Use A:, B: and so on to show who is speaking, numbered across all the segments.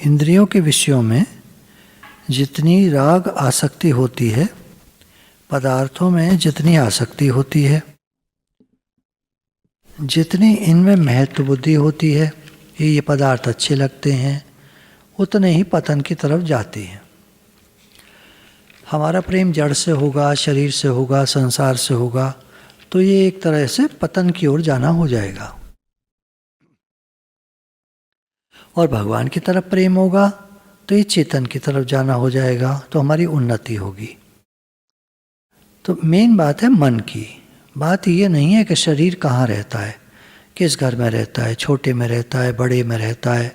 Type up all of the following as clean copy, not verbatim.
A: इंद्रियों के विषयों में जितनी राग आसक्ति होती है, पदार्थों में जितनी आसक्ति होती है, जितनी इनमें महत्व बुद्धि होती है, ये पदार्थ अच्छे लगते हैं, उतने ही पतन की तरफ जाते हैं। हमारा प्रेम जड़ से होगा, शरीर से होगा, संसार से होगा, तो ये एक तरह से पतन की ओर जाना हो जाएगा। और भगवान की तरफ प्रेम होगा तो ये चेतन की तरफ जाना हो जाएगा, तो हमारी उन्नति होगी। तो मेन बात है मन की। बात ये नहीं है कि शरीर कहाँ रहता है, किस घर में रहता है, छोटे में रहता है, बड़े में रहता है,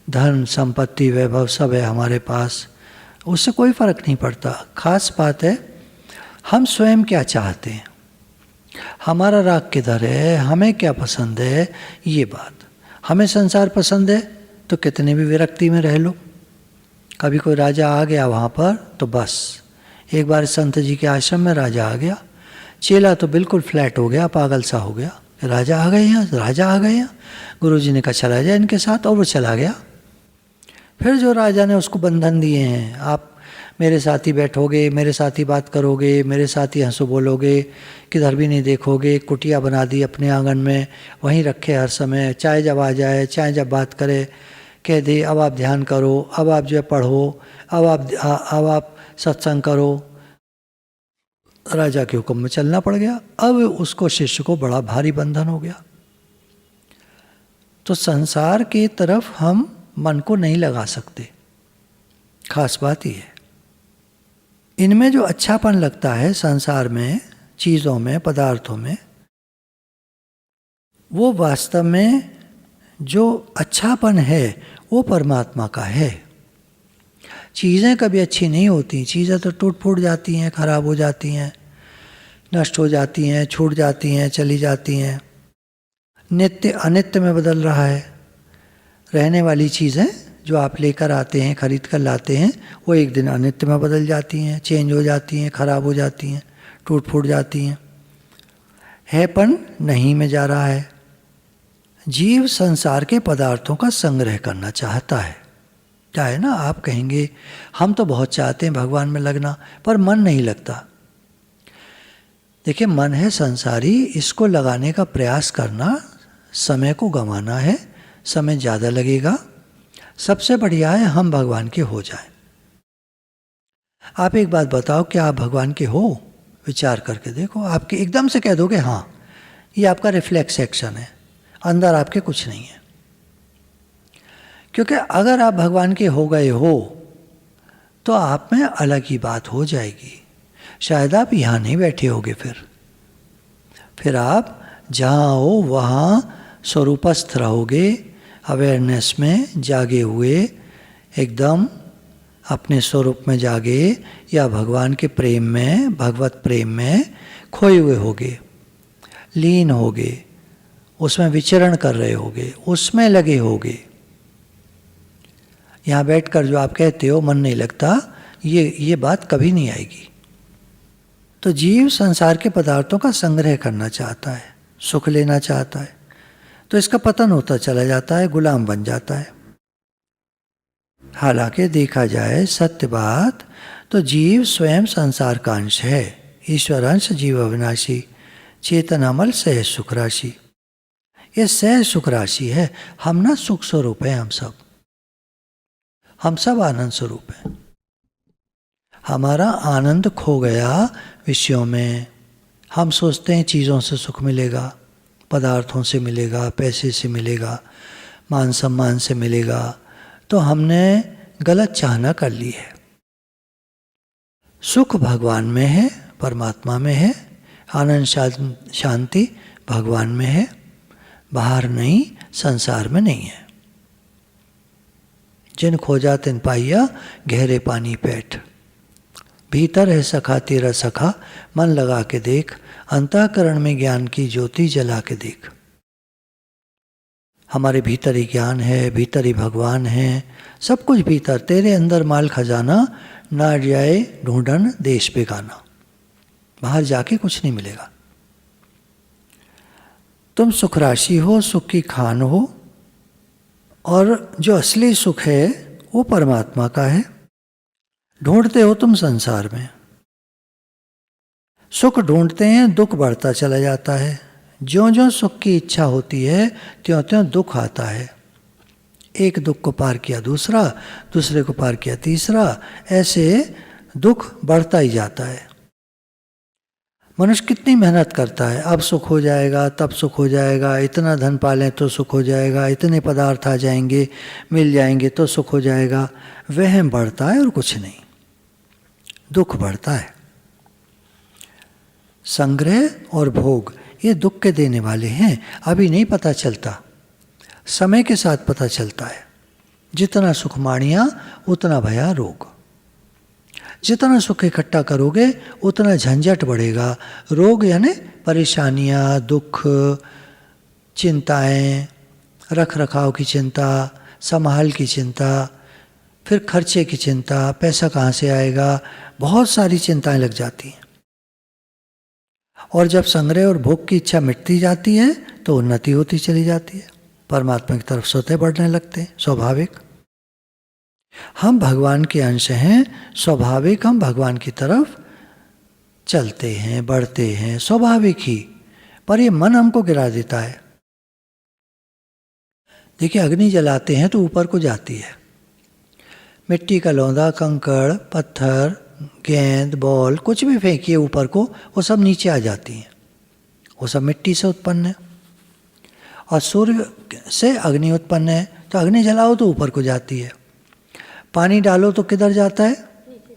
A: धन संपत्ति वैभव सब है हमारे पास, उससे कोई फर्क नहीं पड़ता। खास बात है हम स्वयं क्या चाहते हैं, हमारा राग किधर है, हमें क्या पसंद है। ये बात, हमें संसार पसंद है तो कितने भी विरक्ति में रह लो। कभी कोई राजा आ गया वहाँ पर तो बस, एक बार संत जी के आश्रम में राजा आ गया, चेला तो बिल्कुल फ्लैट हो गया, पागल सा हो गया, राजा आ गए यहाँ, राजा आ गए यहाँ। गुरु जी ने कहा चला जाए इनके साथ, और वो चला गया। फिर जो राजा ने उसको बंधन दिए हैं, आप मेरे साथ ही बैठोगे, मेरे साथ ही बात करोगे, मेरे साथ ही हंसो बोलोगे, किधर भी नहीं देखोगे, कुटिया बना दी अपने आंगन में, वहीं रखे हर समय, चाहे जब आ जाए, चाहे जब बात करे, कह दे अब आप ध्यान करो, अब आप जो है पढ़ो, अब आप सत्संग करो। राजा के हुक्म में चलना पड़ गया। अब उसको, शिष्य को बड़ा भारी बंधन हो गया। तो संसार की तरफ हम मन को नहीं लगा सकते, खास बात ही है। इनमें जो अच्छापन लगता है संसार में, चीज़ों में, पदार्थों में, वो वास्तव में जो अच्छापन है वो परमात्मा का है। चीज़ें कभी अच्छी नहीं होती, चीज़ें तो टूट फूट जाती हैं, खराब हो जाती हैं, नष्ट हो जाती हैं, छूट जाती हैं, चली जाती हैं। नित्य अनित्य में बदल रहा है। रहने वाली चीज़ें जो आप लेकर आते हैं, खरीद कर लाते हैं, वो एक दिन अनित्य में बदल जाती हैं, चेंज हो जाती हैं, खराब हो जाती हैं, टूट फूट जाती हैं। हैपन नहीं में जा रहा है। जीव संसार के पदार्थों का संग्रह करना चाहता है। क्या है ना, आप कहेंगे हम तो बहुत चाहते हैं भगवान में लगना, पर मन नहीं लगता। देखिए, मन है संसारी, इसको लगाने का प्रयास करना, समय को गंवाना है, समय ज़्यादा लगेगा। सबसे बढ़िया है हम भगवान के हो जाएं। आप एक बात बताओ, क्या आप भगवान के हो? विचार करके देखो। आपके एकदम से कह दोगे हाँ, ये आपका रिफ्लेक्स एक्शन है, अंदर आपके कुछ नहीं है। क्योंकि अगर आप भगवान के हो गए हो तो आप में अलग ही बात हो जाएगी। शायद आप यहाँ नहीं बैठे होगे, फिर आप जहाँ हो वहाँ स्वरूपस्थ रहोगे, अवेयरनेस में जागे हुए, एकदम अपने स्वरूप में जागे, या भगवान के प्रेम में, भगवत प्रेम में खोए हुए होगे, लीन होगे, उसमें विचरण कर रहे होगे, उसमें लगे होगे। यहाँ बैठकर जो आप कहते हो मन नहीं लगता, ये बात कभी नहीं आएगी। तो जीव संसार के पदार्थों का संग्रह करना चाहता है, सुख लेना चाहता है, तो इसका पतन होता चला जाता है, गुलाम बन जाता है। हालांकि देखा जाए सत्य बात, तो जीव स्वयं संसार का अंश है। ईश्वर अंश जीव अविनाशी, चेतन अमल सहज सुख राशि। ये सहज सुख राशि है। हम ना सुख स्वरूप है, हम सब आनंद स्वरूप है। हमारा आनंद खो गया विषयों में। हम सोचते हैं चीज़ों से सुख मिलेगा, पदार्थों से मिलेगा, पैसे से मिलेगा, मान सम्मान से मिलेगा, तो हमने गलत चाहना कर ली है। सुख भगवान में है, परमात्मा में है, आनंद शांति भगवान में है, बाहर नहीं, संसार में नहीं है। जिन खोजा तिन पाइया, गहरे पानी पैठ। भीतर है सखा तेरा सखा, मन लगा के देख, अंतःकरण में ज्ञान की ज्योति जला के देख। हमारे भीतर ही ज्ञान है, भीतर ही भगवान है, सब कुछ भीतर। तेरे अंदर माल खजाना, ना जाए ढूंढन देश बेगाना। बाहर जाके कुछ नहीं मिलेगा। तुम सुख राशि हो, सुख की खान हो, और जो असली सुख है वो परमात्मा का है। ढूंढते हो तुम संसार में, सुख ढूंढते हैं, दुख बढ़ता चला जाता है। ज्यों ज्यों सुख की इच्छा होती है त्यों त्यों दुख आता है। एक दुख को पार किया दूसरा, दूसरे को पार किया तीसरा, ऐसे दुख बढ़ता ही जाता है। मनुष्य कितनी मेहनत करता है, अब सुख हो जाएगा, तब सुख हो जाएगा, इतना धन पालें तो सुख हो जाएगा, इतने पदार्थ आ जाएंगे, मिल जाएंगे तो सुख हो जाएगा। वहम बढ़ता है और कुछ नहीं, दुख बढ़ता है। संग्रह और भोग ये दुख के देने वाले हैं, अभी नहीं पता चलता, समय के साथ पता चलता है। जितना सुख माणिया उतना भया रोग। जितना सुख इकट्ठा करोगे उतना झंझट बढ़ेगा। रोग यानी परेशानियाँ, दुख, चिंताएं, रख रखाव की चिंता, संभाल की चिंता, फिर खर्चे की चिंता, पैसा कहाँ से आएगा, बहुत सारी चिंताएं लग जाती हैं। और जब संग्रह और भोग की इच्छा मिटती जाती है तो उन्नति होती चली जाती है, परमात्मा की तरफ स्वतः बढ़ने लगते हैं, स्वाभाविक। हम भगवान के अंश हैं, स्वाभाविक हम भगवान की तरफ चलते हैं, बढ़ते हैं, स्वाभाविक ही। पर ये मन हमको गिरा देता है। देखिए, अग्नि जलाते हैं तो ऊपर को जाती है, मिट्टी का लौंदा, कंकड़, पत्थर, गेंद, बॉल, कुछ भी फेंकिए ऊपर को, वो सब नीचे आ जाती हैं। वो सब मिट्टी से उत्पन्न है। और सूर्य से अग्नि उत्पन्न है, तो अग्नि जलाओ तो ऊपर को जाती है। पानी डालो तो किधर जाता है,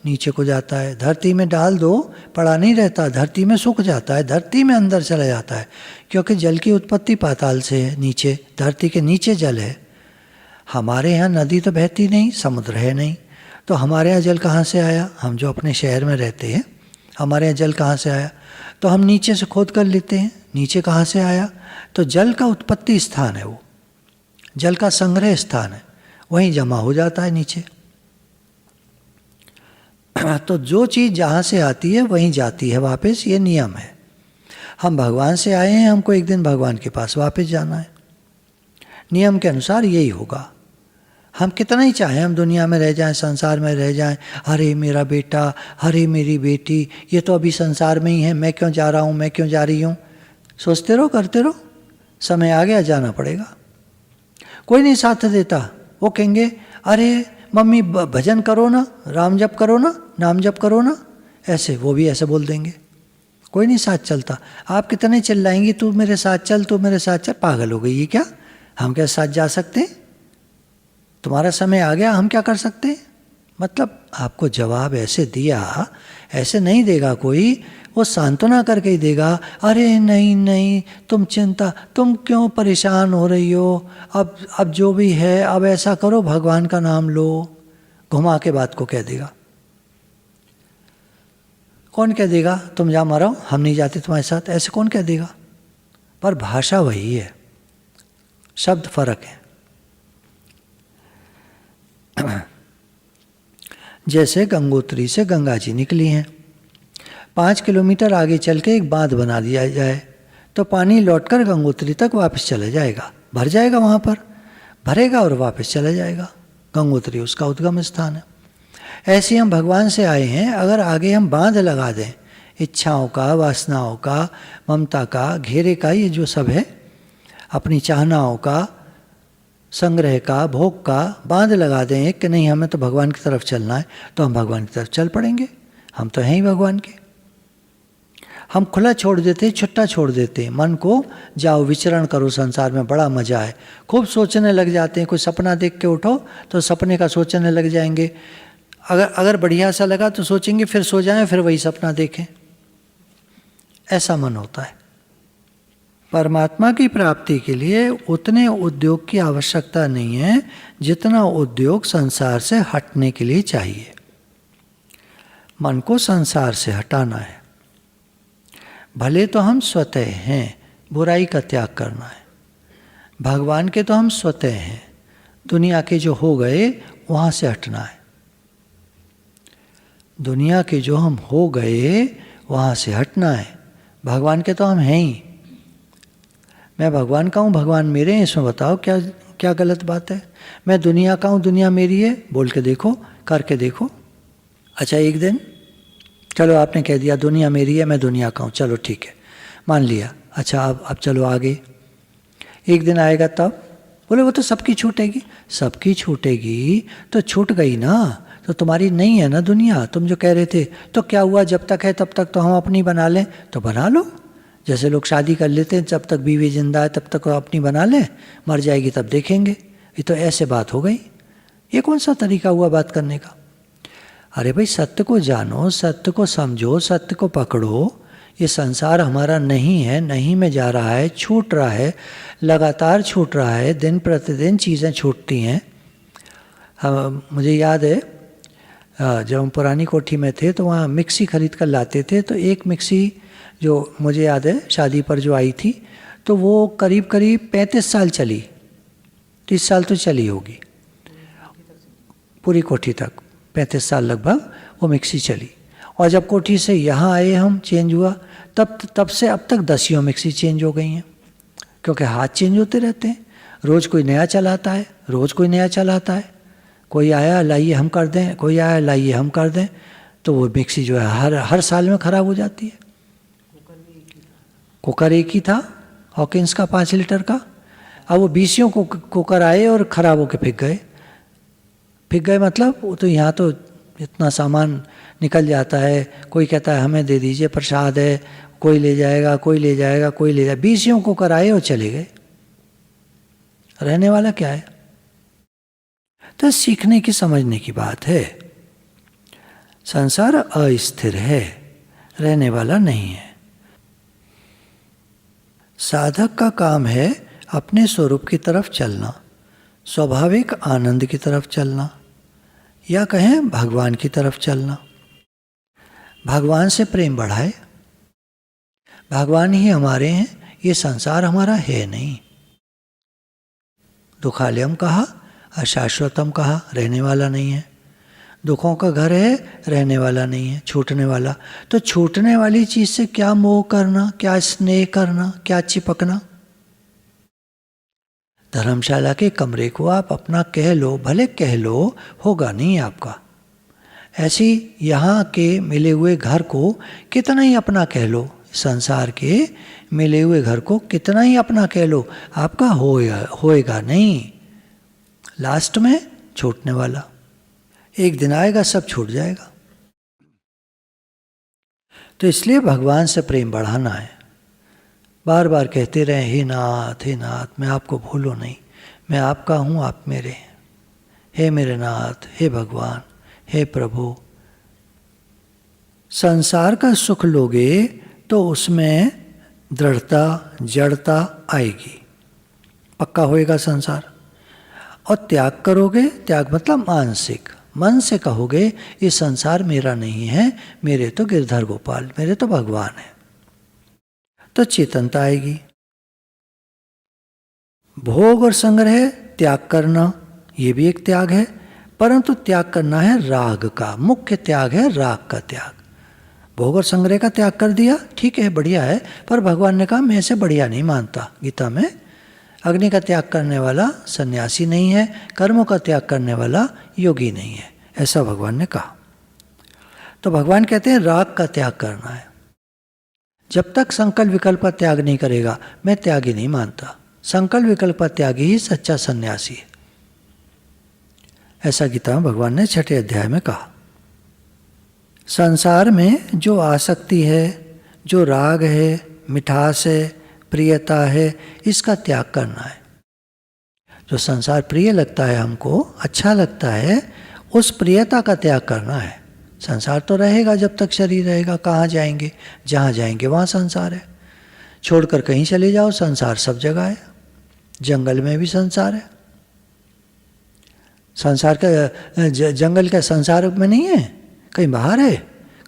A: नीचे को जाता है। धरती में डाल दो, पड़ा नहीं रहता, धरती में सूख जाता है, धरती में अंदर चला जाता है, क्योंकि जल की उत्पत्ति पाताल से है, नीचे, धरती के नीचे जल है। हमारे यहाँ नदी तो बहती नहीं, समुद्र है नहीं, तो हमारे यहाँ जल कहाँ से आया? हम जो अपने शहर में रहते हैं, हमारे यहाँ जल कहाँ से आया? तो हम नीचे से खोद कर लेते हैं, नीचे कहाँ से आया? तो जल का उत्पत्ति स्थान है, वो जल का संग्रह स्थान है, वहीं जमा हो जाता है नीचे। तो जो चीज़ जहाँ से आती है वहीं जाती है वापस, ये नियम है। हम भगवान से आए हैं, हमको एक दिन भगवान के पास वापस जाना है। नियम के अनुसार यही होगा। हम कितना ही चाहें हम दुनिया में रह जाएं, संसार में रह जाएं, अरे मेरा बेटा, अरे मेरी बेटी, ये तो अभी संसार में ही है, मैं क्यों जा रहा हूँ, मैं क्यों जा रही हूँ, सोचते रहो, करते रहो, समय आ गया जाना पड़ेगा। कोई नहीं साथ देता, वो कहेंगे अरे मम्मी भजन करो ना, राम जप करो ना, नाम जप करो ना, ऐसे वो भी ऐसे बोल देंगे। कोई नहीं साथ चलता। आप कितने चिल्लाएंगी, तू मेरे साथ चल, तू मेरे साथ चल, पागल हो गई ये क्या? हम क्या साथ जा सकते हैं? तुम्हारा समय आ गया, हम क्या कर सकते हैं? मतलब आपको जवाब ऐसे दिया, ऐसे नहीं देगा कोई, वो सांत्वना करके ही देगा। अरे नहीं नहीं, तुम चिंता, तुम क्यों परेशान हो रही हो, अब जो भी है, अब ऐसा करो, भगवान का नाम लो, घुमा के बात को कह देगा। कौन कह देगा तुम जा मरो, हम नहीं जाते तुम्हारे साथ, ऐसे कौन कह देगा? पर भाषा वही है, शब्द फर्क है। जैसे गंगोत्री से गंगा जी निकली हैं, 5 किलोमीटर आगे चल के एक बांध बना दिया जाए तो पानी लौटकर गंगोत्री तक वापस चला जाएगा, भर जाएगा, वहाँ पर भरेगा और वापस चला जाएगा। गंगोत्री उसका उद्गम स्थान है। ऐसे हम भगवान से आए हैं, अगर आगे हम बांध लगा दें, इच्छाओं का, वासनाओं का, ममता का, घेरे का, ये जो सब है, अपनी चाहनाओं का, संग्रह का, भोग का बांध लगा दें कि नहीं हमें तो भगवान की तरफ चलना है, तो हम भगवान की तरफ चल पड़ेंगे। हम तो हैं ही भगवान के। हम खुला छोड़ देते, छुट्टा छोड़ देते मन को, जाओ विचरण करो संसार में, बड़ा मजा है। खूब सोचने लग जाते हैं, कोई सपना देख के उठो तो सपने का सोचने लग जाएंगे। अगर बढ़िया सा लगा तो सोचेंगे, फिर सो जाएं, फिर वही सपना देखें। ऐसा मन होता है। परमात्मा की प्राप्ति के लिए उतने उद्योग की आवश्यकता नहीं है जितना उद्योग संसार से हटने के लिए चाहिए। मन को संसार से हटाना है। भले तो हम स्वतः हैं, बुराई का त्याग करना है। भगवान के तो हम स्वतः हैं, दुनिया के जो हो गए वहाँ से हटना है। दुनिया के जो हम हो गए वहाँ से हटना है। भगवान के तो हम हैं ही। मैं भगवान का हूँ, भगवान मेरे हैं, इसमें बताओ क्या क्या गलत बात है? मैं दुनिया का हूँ, दुनिया मेरी है, बोल के देखो, करके देखो। अच्छा एक दिन चलो आपने कह दिया दुनिया मेरी है, मैं दुनिया का हूँ, चलो ठीक है, मान लिया। अच्छा अब चलो आगे, एक दिन आएगा तब बोले वो तो सबकी छूटेगी। सबकी छूटेगी तो छूट गई ना, तो तुम्हारी नहीं है ना दुनिया। तुम जो कह रहे थे तो क्या हुआ, जब तक है तब तक तो हम अपनी बना लें, तो बना लो। जैसे लोग शादी कर लेते हैं, जब तक बीवी जिंदा है तब तक अपनी बना लें, मर जाएगी तब देखेंगे। ये तो ऐसे बात हो गई, ये कौन सा तरीका हुआ बात करने का? अरे भाई सत्य को जानो, सत्य को समझो, सत्य को पकड़ो। ये संसार हमारा नहीं है, नहीं में जा रहा है, छूट रहा है, लगातार छूट रहा है, दिन प्रतिदिन चीज़ें छूटती हैं। मुझे याद है जब हम पुरानी कोठी में थे तो वहाँ मिक्सी खरीद कर लाते थे, तो एक मिक्सी जो मुझे याद है शादी पर जो आई थी, तो वो करीब करीब 35 साल चली, 30 साल तो चली होगी, पूरी कोठी तक 35 साल लगभग वो मिक्सी चली। और जब कोठी से यहाँ आए हम, चेंज हुआ, तब से अब तक 10 मिक्सी चेंज हो गई हैं, क्योंकि हाथ चेंज होते रहते हैं। रोज़ कोई नया चलाता है, रोज़ कोई नया चलाता है। कोई आया लाइए हम कर दें, कोई आया लाइए हम कर दें, तो वो मिक्सी जो है हर साल में ख़राब हो जाती है। कुकर एक ही था हॉकिंस का 5 लीटर का, अब वो 20 कुकर आए और ख़राब होकर फिक गए मतलब वो तो यहाँ तो इतना सामान निकल जाता है। कोई कहता है हमें दे दीजिए प्रसाद है, कोई ले जाएगा, कोई ले जाएगा, कोई ले जाएगा, 20 कुकर आए और चले गए। रहने वाला क्या है? तो सीखने की समझने की बात है। संसार अस्थिर है, रहने वाला नहीं है। साधक का काम है अपने स्वरूप की तरफ चलना, स्वाभाविक आनंद की तरफ चलना, या कहें भगवान की तरफ चलना। भगवान से प्रेम बढ़ाए, भगवान ही हमारे हैं, ये संसार हमारा है नहीं। दुखालयम कहा, अशाश्वतम कहा, रहने वाला नहीं है। दुखों का घर है, रहने वाला नहीं है, छूटने वाला। तो छूटने वाली चीज से क्या मोह करना, क्या स्नेह करना, क्या चिपकना? धर्मशाला के कमरे को आप अपना कह लो, भले कह लो, होगा नहीं आपका। ऐसी यहाँ के मिले हुए घर को कितना ही अपना कह लो, संसार के मिले हुए घर को कितना ही अपना कह लो, आपका होएगा नहीं। लास्ट में छूटने वाला, एक दिन आएगा सब छूट जाएगा। तो इसलिए भगवान से प्रेम बढ़ाना है। बार बार कहते रहे, हे नाथ मैं आपको भूलो नहीं, मैं आपका हूँ, आप मेरे हैं। हे मेरे नाथ, हे भगवान, हे प्रभु। संसार का सुख लोगे तो उसमें दृढ़ता, जड़ता आएगी, पक्का होएगा संसार। और त्याग करोगे, त्याग मतलब मानसिक, मन से कहोगे ये संसार मेरा नहीं है, मेरे तो गिरधर गोपाल, मेरे तो भगवान है, तो चेतनता आएगी। भोग और संग्रह त्याग करना, ये भी एक त्याग है, परंतु त्याग करना है राग का। मुख्य त्याग है राग का त्याग। भोग और संग्रह का त्याग कर दिया, ठीक है, बढ़िया है, पर भगवान ने कहा मैं इसे बढ़िया नहीं मानता। गीता में अग्नि का त्याग करने वाला सन्यासी नहीं है, कर्मों का त्याग करने वाला योगी नहीं है, ऐसा भगवान ने कहा। तो भगवान कहते हैं राग का त्याग करना है। जब तक संकल्प विकल्प का त्याग नहीं करेगा, मैं त्यागी नहीं मानता। संकल्प विकल्प का त्यागी ही सच्चा सन्यासी है, ऐसा गीता में भगवान ने 6 अध्याय में कहा। संसार में जो आसक्ति है, जो राग है, मिठास है, प्रियता है, इसका त्याग करना है। जो संसार प्रिय लगता है, हमको अच्छा लगता है, उस प्रियता का त्याग करना है। संसार तो रहेगा जब तक शरीर रहेगा, कहाँ जाएंगे? जहाँ जाएंगे वहाँ संसार है। छोड़कर कहीं चले जाओ, संसार सब जगह है। जंगल में भी संसार है। संसार का जंगल का संसार में नहीं है, कहीं बाहर है,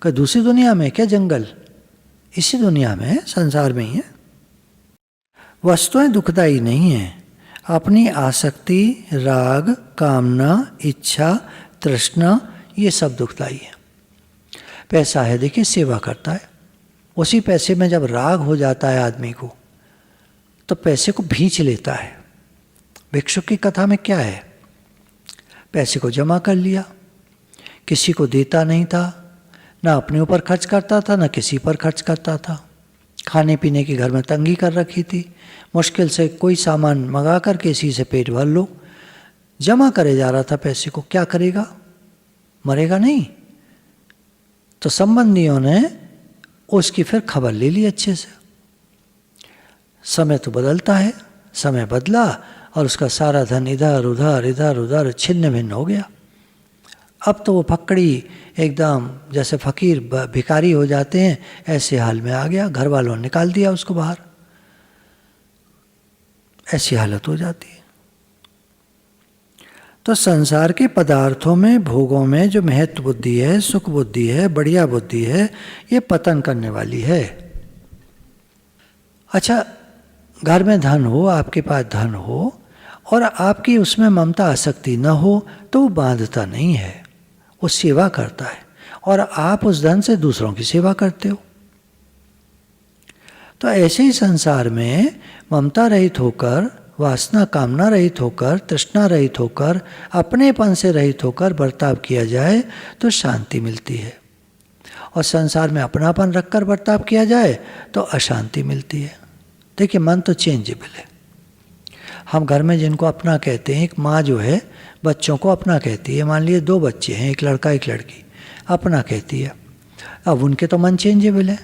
A: कहीं दूसरी दुनिया में क्या जंगल? इसी दुनिया में है, संसार में ही है। वस्तुएं दुखदायी नहीं है, अपनी आसक्ति, राग, कामना, इच्छा, तृष्णा, ये सब दुखदायी है। पैसा है, देखिए सेवा करता है, उसी पैसे में जब राग हो जाता है आदमी को, तो पैसे को भींच लेता है, भिक्षुक की कथा में क्या है? पैसे को जमा कर लिया, किसी को देता नहीं था, ना अपने ऊपर खर्च करता था ना किसी पर खर्च करता था। खाने पीने की घर में तंगी कर रखी थी, मुश्किल से कोई सामान मंगा कर के इसी से पेट भर लो। जमा करे जा रहा था पैसे को, क्या करेगा? मरेगा नहीं। तो संबंधियों ने उसकी फिर खबर ले ली अच्छे से। समय तो बदलता है, समय बदला और उसका सारा धन इधर उधर छिन्न भिन्न हो गया। अब तो वो फक्कड़ी एकदम जैसे फकीर भिखारी हो जाते हैं, ऐसे हाल में आ गया। घर वालों ने निकाल दिया उसको बाहर, ऐसी हालत हो जाती है। तो संसार के पदार्थों में, भोगों में जो महत्व बुद्धि है, सुख बुद्धि है, बढ़िया बुद्धि है, ये पतन करने वाली है। अच्छा, घर में धन हो, आपके पास धन हो और आपकी उसमें ममता आसक्ति न हो तो वो बांधता नहीं है, वो सेवा करता है और आप उस धन से दूसरों की सेवा करते हो। तो ऐसे ही संसार में ममता रहित होकर, वासना कामना रहित होकर, तृष्णा रहित होकर, अपनेपन से रहित होकर बर्ताव किया जाए तो शांति मिलती है। और संसार में अपनापन रखकर बर्ताव किया जाए तो अशांति मिलती है। देखिए, मन तो चेंजेबल है। हम घर में जिनको अपना कहते हैं, एक माँ जो है बच्चों को अपना कहती है। मान लीजिए 2 बच्चे हैं, एक लड़का एक लड़की, अपना कहती है। अब उनके तो मन चेंजेबल है।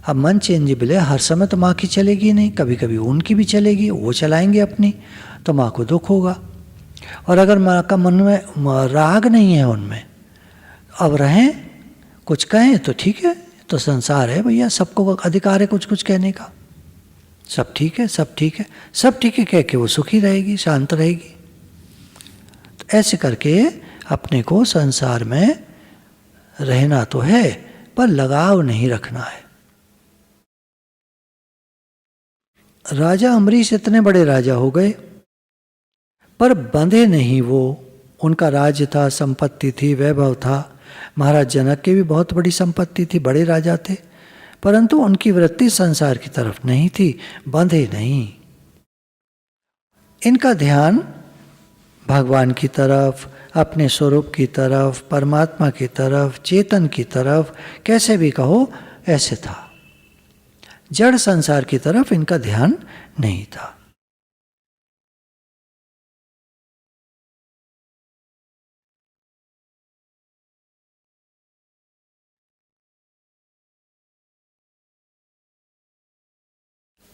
A: अब मन चेंजेबल है, हर समय तो माँ की चलेगी नहीं, कभी कभी उनकी भी चलेगी, वो चलाएंगे अपनी, तो माँ को दुख होगा। और अगर माँ का मन में राग नहीं है उनमें, अब रहें, कुछ कहें तो ठीक है, तो संसार है भैया, सबको अधिकार है कुछ कुछ कहने का, सब ठीक है, सब ठीक है, सब ठीक है कह के वो सुखी रहेगी, शांत रहेगी। तो ऐसे करके अपने को संसार में रहना तो है, पर लगाव नहीं रखना है। राजा अम्बरीश इतने बड़े राजा हो गए, पर बंधे नहीं वो। उनका राज्य था, संपत्ति थी, वैभव था। महाराज जनक की भी बहुत बड़ी संपत्ति थी, बड़े राजा थे, परंतु उनकी वृत्ति संसार की तरफ नहीं थी, बंधे नहीं। इनका ध्यान भगवान की तरफ, अपने स्वरूप की तरफ, परमात्मा की तरफ, चेतन की तरफ, कैसे भी कहो ऐसे था। जड़ संसार की तरफ इनका ध्यान नहीं था।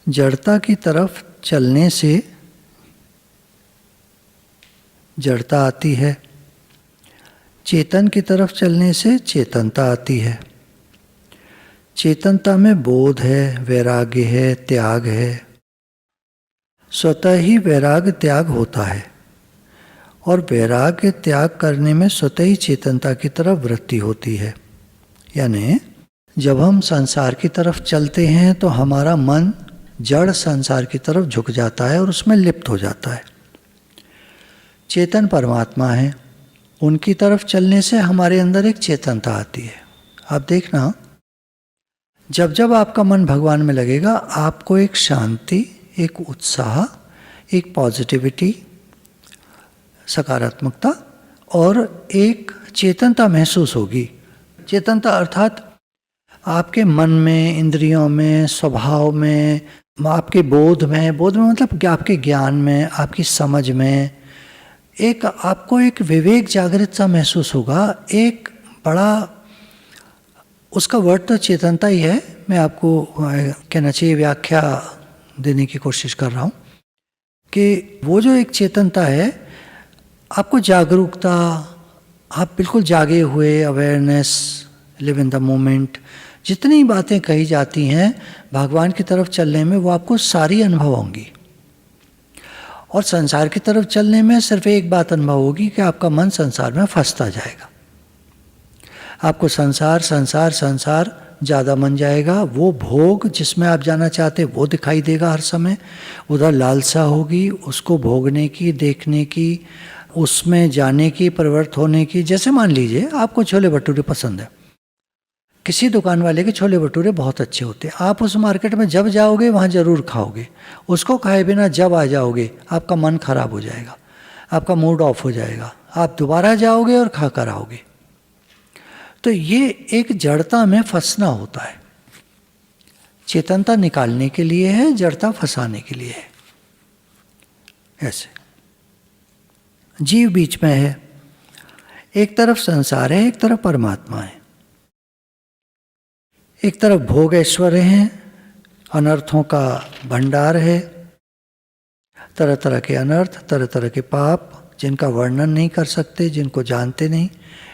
A: जड़ता की तरफ चलने से जड़ता आती है, चेतन की तरफ चलने से चेतनता आती है। चेतनता में बोध है, वैराग्य है, त्याग है। स्वतः ही वैराग्य त्याग होता है और वैराग्य त्याग करने में स्वतः ही चेतनता की तरफ वृत्ति होती है। यानी जब हम संसार की तरफ चलते हैं तो हमारा मन जड़ संसार की तरफ झुक जाता है और उसमें लिप्त हो जाता है। चेतन परमात्मा है, उनकी तरफ चलने से हमारे अंदर एक चेतनता आती है। आप देखना, जब जब आपका मन भगवान में लगेगा, आपको एक शांति, एक उत्साह, एक पॉजिटिविटी, सकारात्मकता और एक चेतनता महसूस होगी। चेतनता अर्थात आपके मन में, इंद्रियों में, स्वभाव में, आपके बोध में मतलब कि आपके ज्ञान में, आपकी समझ में एक आपको एक विवेक जागृत सा महसूस होगा। एक बड़ा, उसका वर्ड तो चेतनता ही है, मैं आपको कहना चाहिए व्याख्या देने की कोशिश कर रहा हूँ कि वो जो एक चेतनता है, आपको जागरूकता, आप बिल्कुल जागे हुए, awareness, live in the moment, जितनी बातें कही जाती हैं भगवान की तरफ चलने में, वो आपको सारी अनुभव होंगी। और संसार की तरफ चलने में सिर्फ एक बात अनुभव होगी कि आपका मन संसार में फंसता जाएगा। आपको संसार संसार संसार ज़्यादा मन जाएगा। वो भोग जिसमें आप जाना चाहते वो दिखाई देगा हर समय, उधर लालसा होगी उसको भोगने की, देखने की, उसमें जाने की, प्रवृत्त होने की। जैसे मान लीजिए आपको छोले भटूरे पसंद है, किसी दुकान वाले के छोले भटूरे बहुत अच्छे होते हैं, आप उस मार्केट में जब जाओगे वहाँ ज़रूर खाओगे, उसको खाए बिना जब आ जाओगे आपका मन खराब हो जाएगा, आपका मूड ऑफ हो जाएगा, आप दोबारा जाओगे और खा कर आओगे। तो ये एक जड़ता में फंसना होता है। चेतनता निकालने के लिए है, जड़ता फंसाने के लिए है। ऐसे जीव बीच में है, एक तरफ संसार है, एक तरफ परमात्मा है। एक तरफ भोग ऐश्वर्य है, अनर्थों का भंडार है, तरह तरह के अनर्थ, तरह तरह के पाप जिनका वर्णन नहीं कर सकते, जिनको जानते नहीं,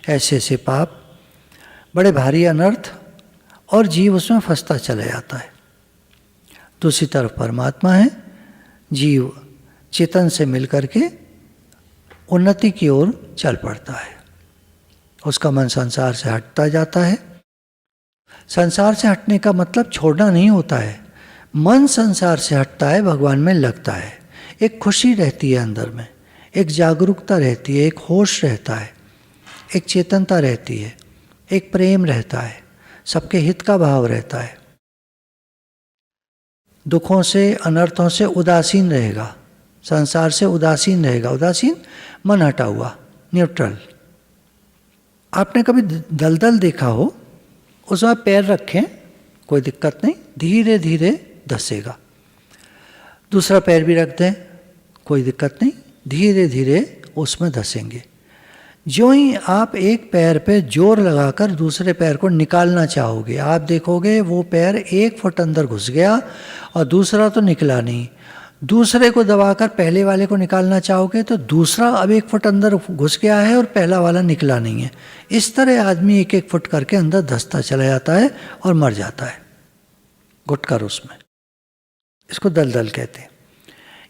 A: ऐसे ऐसे पाप, बड़े भारी अनर्थ, और जीव उसमें फंसता चला जाता है। दूसरी तरफ परमात्मा है, जीव चेतन से मिलकर के उन्नति की ओर चल पड़ता है, उसका मन संसार से हटता जाता है। संसार से हटने का मतलब छोड़ना नहीं होता है, मन संसार से हटता है, भगवान में लगता है, एक खुशी रहती है अंदर में, एक जागरूकता रहती है, एक होश रहता है, एक चेतनता रहती है, एक प्रेम रहता है, सबके हित का भाव रहता है। दुखों से, अनर्थों से उदासीन रहेगा, संसार से उदासीन रहेगा। उदासीन मन हटा हुआ, न्यूट्रल। आपने कभी दलदल देखा हो, उसमें पैर रखें कोई दिक्कत नहीं, धीरे धीरे धसेगा। दूसरा पैर भी रख दें कोई दिक्कत नहीं, धीरे धीरे उसमें धसेंगे। जो ही आप एक पैर पे जोर लगाकर दूसरे पैर को निकालना चाहोगे, आप देखोगे वो पैर 1 फुट अंदर घुस गया और दूसरा तो निकला नहीं। दूसरे को दबाकर पहले वाले को निकालना चाहोगे तो दूसरा अब 1 फुट अंदर घुस गया है और पहला वाला निकला नहीं है। इस तरह आदमी 1-1 फुट करके अंदर धंसता चला जाता है और मर जाता है घुटकर उसमें। इसको दलदल कहते हैं।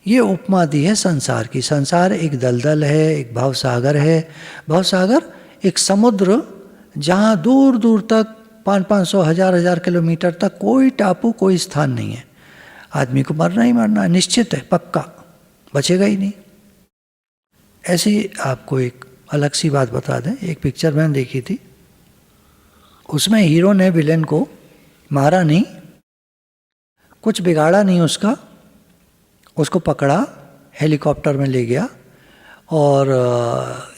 A: ये उपमा दी है संसार की। संसार एक दलदल है, एक भवसागर है। भवसागर एक समुद्र जहाँ दूर दूर तक 500-500, 1000-1000 किलोमीटर तक कोई टापू, कोई स्थान नहीं है। आदमी को मरना ही मरना है, निश्चित है, पक्का, बचेगा ही नहीं। ऐसी आपको एक अलग सी बात बता दें, एक पिक्चर मैंने देखी थी, उसमें हीरो ने विलेन को मारा नहीं, कुछ बिगाड़ा नहीं उसका, उसको पकड़ा, हेलीकॉप्टर में ले गया और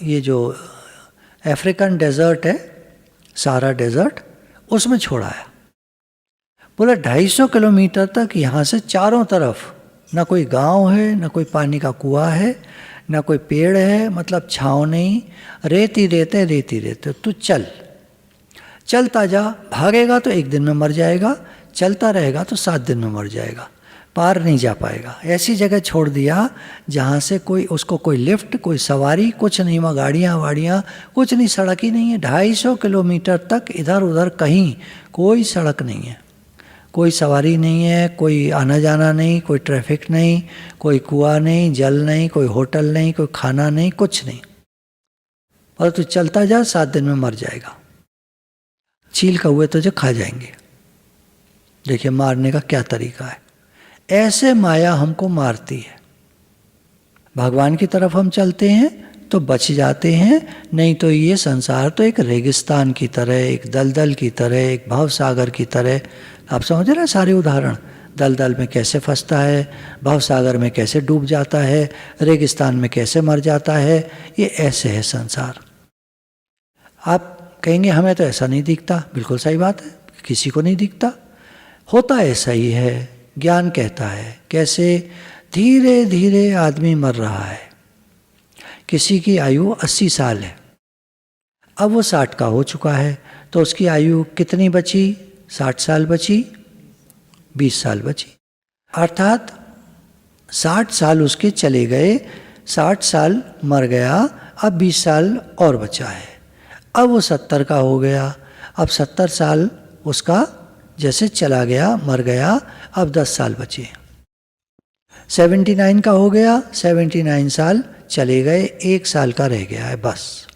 A: ये जो अफ्रीकन डेजर्ट है, सारा डेजर्ट, उसमें छोड़ाया। बोला 250 किलोमीटर तक यहाँ से चारों तरफ ना कोई गांव है, ना कोई पानी का कुआं है, ना कोई पेड़ है, मतलब छाँव नहीं, रेत ही रेत है, रेत ही रेत है। तू चलता जा, भागेगा तो 1 दिन में मर जाएगा, चलता रहेगा तो 7 दिन में मर जाएगा, पार नहीं जा पाएगा। ऐसी जगह छोड़ दिया जहाँ से कोई, उसको कोई लिफ्ट, कोई सवारी, कुछ नहीं, वहाँ गाड़ियाँ वाड़ियाँ कुछ नहीं, सड़क ही नहीं है। 250 किलोमीटर तक इधर उधर कहीं कोई सड़क नहीं है, कोई सवारी नहीं है, कोई आना जाना नहीं, कोई ट्रैफिक नहीं, कोई कुआं नहीं, जल नहीं, कोई होटल नहीं, कोई खाना नहीं, कुछ नहीं। और तू चलता जा, 7 दिन में मर जाएगा, चील कौवे तुझे खा जाएंगे। देखिए मारने का क्या तरीका है। ऐसे माया हमको मारती है। भगवान की तरफ हम चलते हैं तो बच जाते हैं, नहीं तो ये संसार तो एक रेगिस्तान की तरह, एक दलदल की तरह, एक भवसागर की तरह। आप समझ रहे हैं सारे उदाहरण, दलदल में कैसे फंसता है, भवसागर में कैसे डूब जाता है, रेगिस्तान में कैसे मर जाता है। ये ऐसे है संसार। आप कहेंगे हमें तो ऐसा नहीं दिखता, बिल्कुल सही बात है, किसी को नहीं दिखता, होता ऐसा ही है। ज्ञान कहता है कैसे धीरे धीरे आदमी मर रहा है। किसी की आयु 80 साल है, अब वो 60 का हो चुका है, तो उसकी आयु कितनी बची? 60 साल बची, 20 साल बची, अर्थात 60 साल उसके चले गए, 60 साल मर गया, अब 20 साल और बचा है। अब वो 70 का हो गया, अब 70 साल उसका जैसे चला गया, मर गया, अब 10 साल बचे। 79 का हो गया, 79 साल चले गए, 1 साल का रह गया है बस।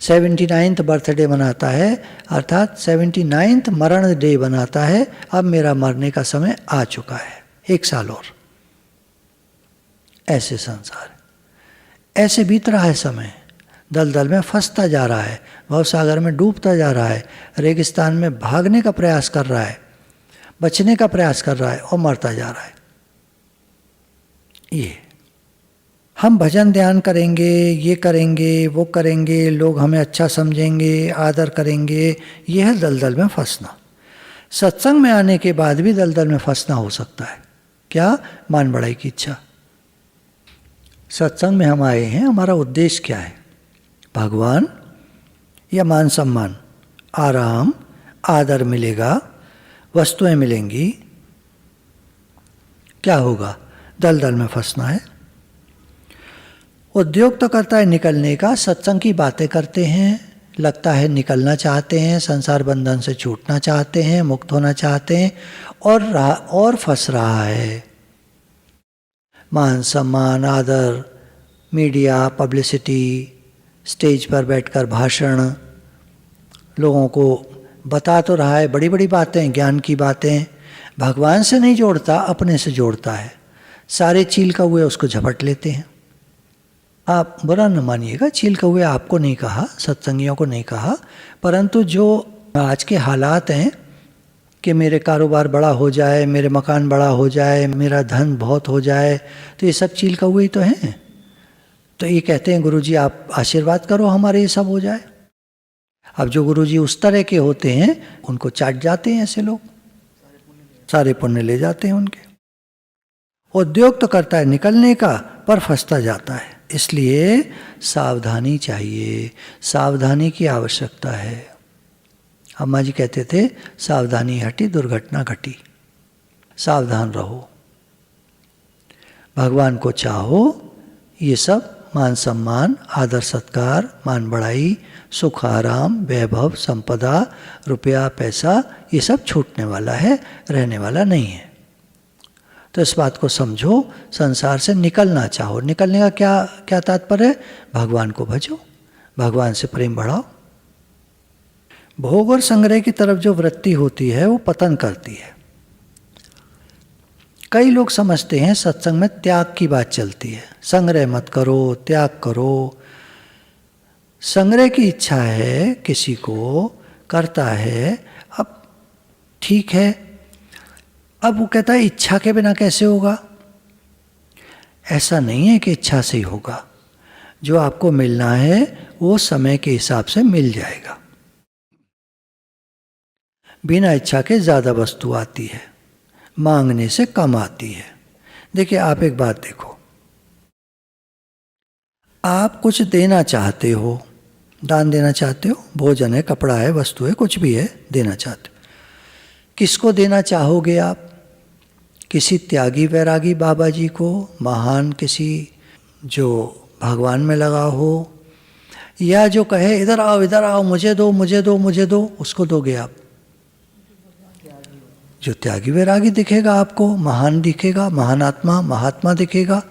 A: 79th बर्थडे मनाता है, अर्थात 79th मरण डे बनाता है। अब मेरा मरने का समय आ चुका है, 1 साल और। ऐसे संसार, ऐसे बीत रहा है समय। दलदल में फंसता जा रहा है, भवसागर में डूबता जा रहा है, रेगिस्तान में भागने का प्रयास कर रहा है, बचने का प्रयास कर रहा है और मरता जा रहा है। ये हम भजन ध्यान करेंगे, ये करेंगे, वो करेंगे, लोग हमें अच्छा समझेंगे, आदर करेंगे, यह है दलदल में फंसना। सत्संग में आने के बाद भी दलदल में फंसना हो सकता है। क्या? मान बढ़ाई की इच्छा। सत्संग में हम आए हैं, हमारा उद्देश्य क्या है? भगवान या मान सम्मान, आराम, आदर मिलेगा, वस्तुएं मिलेंगी, क्या होगा? दलदल में फंसना है। उद्योग तो करता है निकलने का, सत्संग की बातें करते हैं, लगता है निकलना चाहते हैं, संसार बंधन से छूटना चाहते हैं, मुक्त होना चाहते हैं, और फंस रहा है। मान सम्मान, आदर, मीडिया, पब्लिसिटी, स्टेज पर बैठकर भाषण, लोगों को बता तो रहा है बड़ी बड़ी बातें, ज्ञान की बातें, भगवान से नहीं जोड़ता, अपने से जोड़ता है। सारे चील कौवे उसको झपट लेते हैं। आप बुरा न मानिएगा, चील कौवे आपको नहीं कहा, सत्संगियों को नहीं कहा, परंतु जो आज के हालात हैं कि मेरे कारोबार बड़ा हो जाए, मेरे मकान बड़ा हो जाए, मेरा धन बहुत हो जाए, तो ये सब चील कौवे ही तो हैं। तो ये कहते हैं गुरुजी आप आशीर्वाद करो हमारे ये सब हो जाए। अब जो गुरुजी उस तरह के होते हैं उनको चाट जाते हैं ऐसे लोग, सारे पुण्य ले जाते हैं उनके। उद्योग तो करता है निकलने का, पर फंसता जाता है। इसलिए सावधानी चाहिए, सावधानी की आवश्यकता है। अम्मा जी कहते थे सावधानी हटी दुर्घटना घटी। सावधान रहो, भगवान को चाहो, ये सब मान सम्मान, आदर सत्कार, मान बढ़ाई, सुख आराम, वैभव, संपदा, रुपया पैसा, ये सब छूटने वाला है, रहने वाला नहीं है। तो इस बात को समझो, संसार से निकलना चाहो। निकलने का क्या तात्पर्य है? भगवान को भजो, भगवान से प्रेम बढ़ाओ। भोग और संग्रह की तरफ जो वृत्ति होती है वो पतन करती है। कई लोग समझते हैं सत्संग में त्याग की बात चलती है, संग्रह मत करो, त्याग करो। संग्रह की इच्छा है किसी को, करता है, अब ठीक है, अब वो कहता है इच्छा के बिना कैसे होगा? ऐसा नहीं है कि इच्छा से ही होगा। जो आपको मिलना है वो समय के हिसाब से मिल जाएगा। बिना इच्छा के ज़्यादा वस्तु आती है, मांगने से कम आती है। देखिए आप एक बात देखो, आप कुछ देना चाहते हो, दान देना चाहते हो, भोजन है, कपड़ा है, वस्तु है, कुछ भी है, देना चाहते हो। किसको देना चाहोगे आप? किसी त्यागी वैरागी बाबा जी को, महान किसी जो भगवान में लगा हो, या जो कहे इधर आओ, मुझे दो, मुझे दो, मुझे दो, उसको दोगे आप? जो त्यागी वैरागी दिखेगा आपको, महान दिखेगा, महान आत्मा, महात्मा दिखेगा।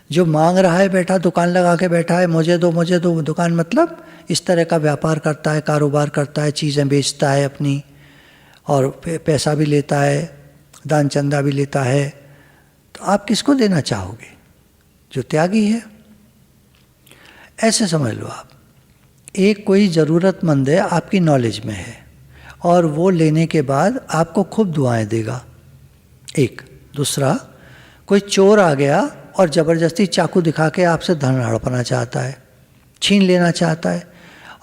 A: जो मांग रहा है बैठा, दुकान लगा के बैठा है, मुझे दो, मुझे दो, दुकान मतलब इस तरह का व्यापार करता है, कारोबार करता है, चीज़ें बेचता है अपनी, और पैसा भी लेता है, दान चंदा भी लेता है। तो आप किसको देना चाहोगे? जो त्यागी है। ऐसे समझ लो आप, एक कोई ज़रूरतमंद है, आपकी नॉलेज में है, और वो लेने के बाद आपको खूब दुआएं देगा। एक दूसरा, कोई चोर आ गया और ज़बरदस्ती चाकू दिखा के आपसे धन हड़पना चाहता है, छीन लेना चाहता है,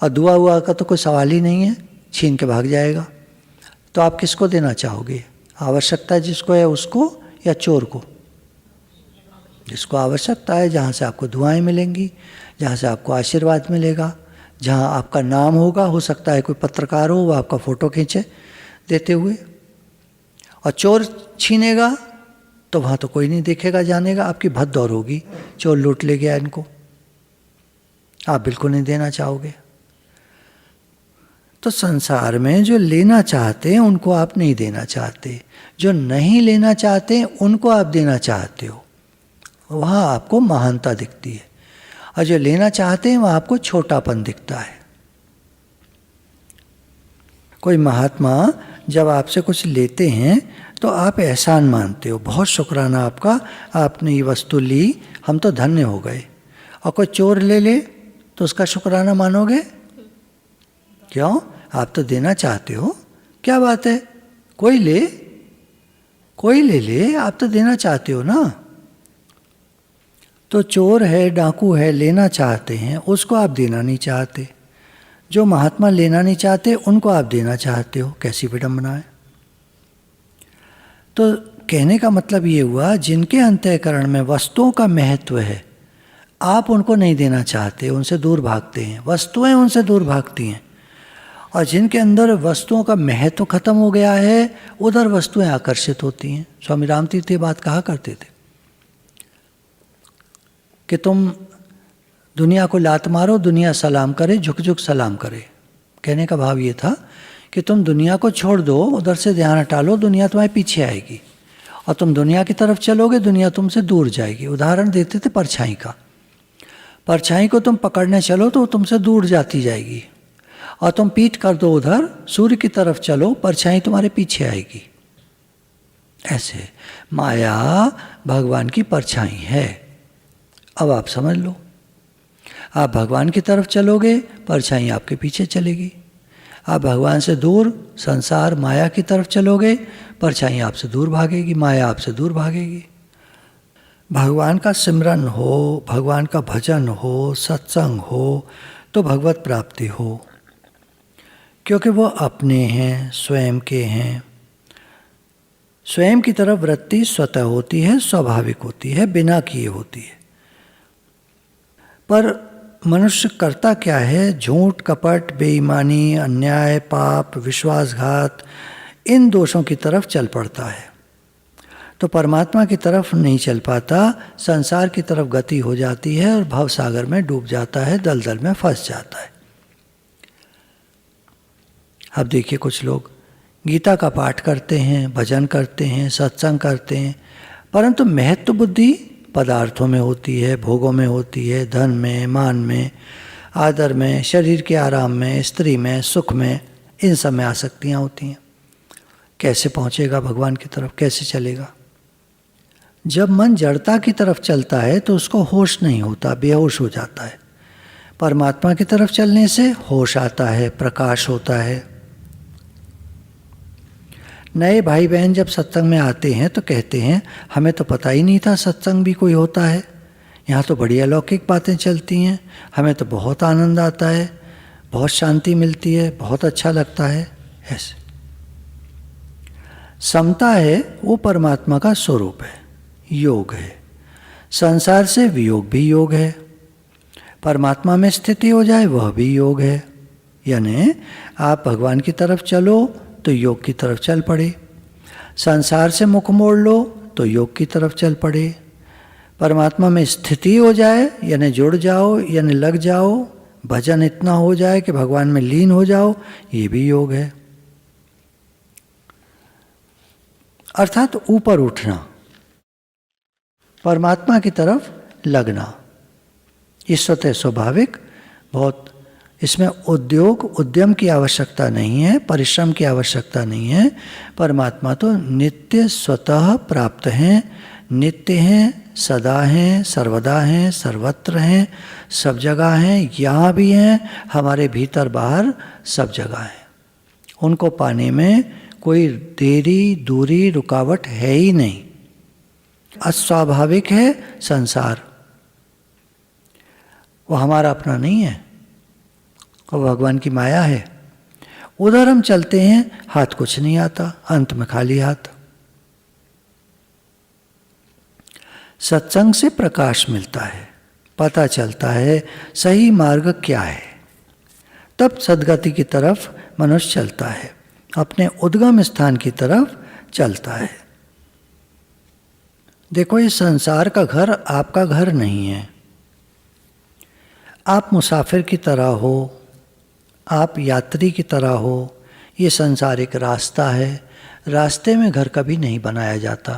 A: और दुआ हुआ का तो कोई सवाल ही नहीं है, छीन के भाग जाएगा। तो आप किसको देना चाहोगे? आवश्यकता जिसको है उसको, या चोर को? जिसको आवश्यकता है, जहाँ से आपको दुआएं मिलेंगी, जहाँ से आपको आशीर्वाद मिलेगा, जहाँ आपका नाम होगा। हो सकता है कोई पत्रकार हो, वो आपका फ़ोटो खींचे देते हुए। और चोर छीनेगा तो वहाँ तो कोई नहीं देखेगा, जानेगा, आपकी भद दौड़ होगी, चोर लूट ले गया इनको, आप बिल्कुल नहीं देना चाहोगे। तो संसार में जो लेना चाहते हैं उनको आप नहीं देना चाहते, जो नहीं लेना चाहते उनको आप देना चाहते हो, वहाँ आपको महानता दिखती है। और जो लेना चाहते हैं वहाँ आपको छोटापन दिखता है। कोई महात्मा जब आपसे कुछ लेते हैं तो आप एहसान मानते हो, बहुत शुक्राना आपका, आपने ये वस्तु ली, हम तो धन्य हो गए। और कोई चोर ले ले तो उसका शुक्राना मानोगे? क्यों? आप तो देना चाहते हो, क्या बात है, कोई ले ले, आप तो देना चाहते हो ना। तो चोर है, डाकू है, लेना चाहते हैं, उसको आप देना नहीं चाहते। जो महात्मा लेना नहीं चाहते उनको आप देना चाहते हो, कैसी विडंबना है। तो कहने का मतलब ये हुआ, जिनके अंतःकरण में वस्तुओं का महत्व है, आप उनको नहीं देना चाहते, उनसे दूर भागते हैं, वस्तुएं उनसे दूर भागती हैं। और जिनके अंदर वस्तुओं का महत्व खत्म हो गया है, उधर वस्तुएं आकर्षित होती हैं। स्वामी रामतीर्थ ये बात कहा करते थे कि तुम दुनिया को लात मारो, दुनिया सलाम करे, झुक झुक सलाम करे। कहने का भाव ये था कि तुम दुनिया को छोड़ दो, उधर से ध्यान हटा लो, दुनिया तुम्हारे पीछे आएगी, और तुम दुनिया की तरफ चलोगे, दुनिया तुमसे दूर जाएगी। उदाहरण देते थे परछाई का। परछाई को तुम पकड़ने चलो तो तुमसे दूर जाती जाएगी, और तुम पीठ कर दो उधर, सूर्य की तरफ चलो, परछाई तुम्हारे पीछे आएगी। ऐसे माया भगवान की परछाई है। अब आप समझ लो, आप भगवान की तरफ चलोगे, परछाई आपके पीछे चलेगी। आप भगवान से दूर संसार माया की तरफ चलोगे, परछाई आपसे दूर भागेगी, माया आपसे दूर भागेगी। भगवान का सिमरन हो, भगवान का भजन हो, सत्संग हो, तो भगवत प्राप्ति हो, क्योंकि वो अपने हैं, स्वयं के हैं। स्वयं की तरफ वृत्ति स्वतः होती है, स्वाभाविक होती है, बिना किए होती है। पर मनुष्य करता क्या है? झूठ, कपट, बेईमानी, अन्याय, पाप, विश्वासघात, इन दोषों की तरफ चल पड़ता है। तो परमात्मा की तरफ नहीं चल पाता, संसार की तरफ गति हो जाती है और भवसागर में डूब जाता है, दलदल में फंस जाता है। अब देखिए, कुछ लोग गीता का पाठ करते हैं, भजन करते हैं, सत्संग करते हैं, परंतु महत्व बुद्धि पदार्थों में होती है, भोगों में होती है, धन में, मान में, आदर में, शरीर के आराम में, स्त्री में, सुख में, इन सब में आसक्तियाँ होती हैं। कैसे पहुँचेगा भगवान की तरफ, कैसे चलेगा? जब मन जड़ता की तरफ चलता है तो उसको होश नहीं होता, बेहोश हो जाता है। परमात्मा की तरफ चलने से होश आता है, प्रकाश होता है। नए भाई बहन जब सत्संग में आते हैं तो कहते हैं, हमें तो पता ही नहीं था सत्संग भी कोई होता है, यहाँ तो बड़ी अलौकिक बातें चलती हैं, हमें तो बहुत आनंद आता है, बहुत शांति मिलती है, बहुत अच्छा लगता है। ऐसे समता है, वो परमात्मा का स्वरूप है, योग है। संसार से वियोग भी योग है, परमात्मा में स्थिति हो जाए वह भी योग है। यानी आप भगवान की तरफ चलो तो योग की तरफ चल पड़े, संसार से मुख मोड़ लो तो योग की तरफ चल पड़े, परमात्मा में स्थिति हो जाए यानी जुड़ जाओ, यानी लग जाओ, भजन इतना हो जाए कि भगवान में लीन हो जाओ, ये भी योग है। अर्थात ऊपर उठना, परमात्मा की तरफ लगना, ये स्वतः स्वाभाविक, बहुत इसमें उद्यम की आवश्यकता नहीं है, परिश्रम की आवश्यकता नहीं है। परमात्मा तो नित्य स्वतः प्राप्त हैं, नित्य हैं, सदा हैं, सर्वदा हैं, सर्वत्र हैं, सब जगह हैं, यहाँ भी हैं, हमारे भीतर बाहर सब जगह हैं। उनको पाने में कोई देरी, दूरी, रुकावट है ही नहीं। अस्वाभाविक है संसार, वो हमारा अपना नहीं है, और भगवान की माया है। उधर हम चलते हैं, हाथ कुछ नहीं आता, अंत में खाली हाथ। सत्संग से प्रकाश मिलता है, पता चलता है सही मार्ग क्या है, तब सद्गति की तरफ मनुष्य चलता है, अपने उद्गम स्थान की तरफ चलता है। देखो, ये संसार का घर आपका घर नहीं है। आप मुसाफिर की तरह हो, आप यात्री की तरह हो। ये संसार एक रास्ता है, रास्ते में घर कभी नहीं बनाया जाता,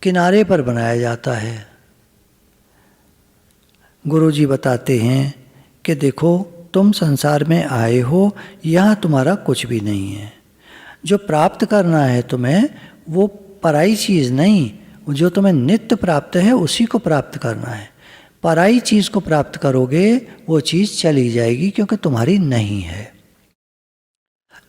A: किनारे पर बनाया जाता है। गुरुजी बताते हैं कि देखो, तुम संसार में आए हो, यहाँ तुम्हारा कुछ भी नहीं है। जो प्राप्त करना है तुम्हें, वो पराई चीज़ नहीं, जो तुम्हें नित्य प्राप्त है उसी को प्राप्त करना है। पराई चीज़ को प्राप्त करोगे वो चीज़ चली जाएगी क्योंकि तुम्हारी नहीं है।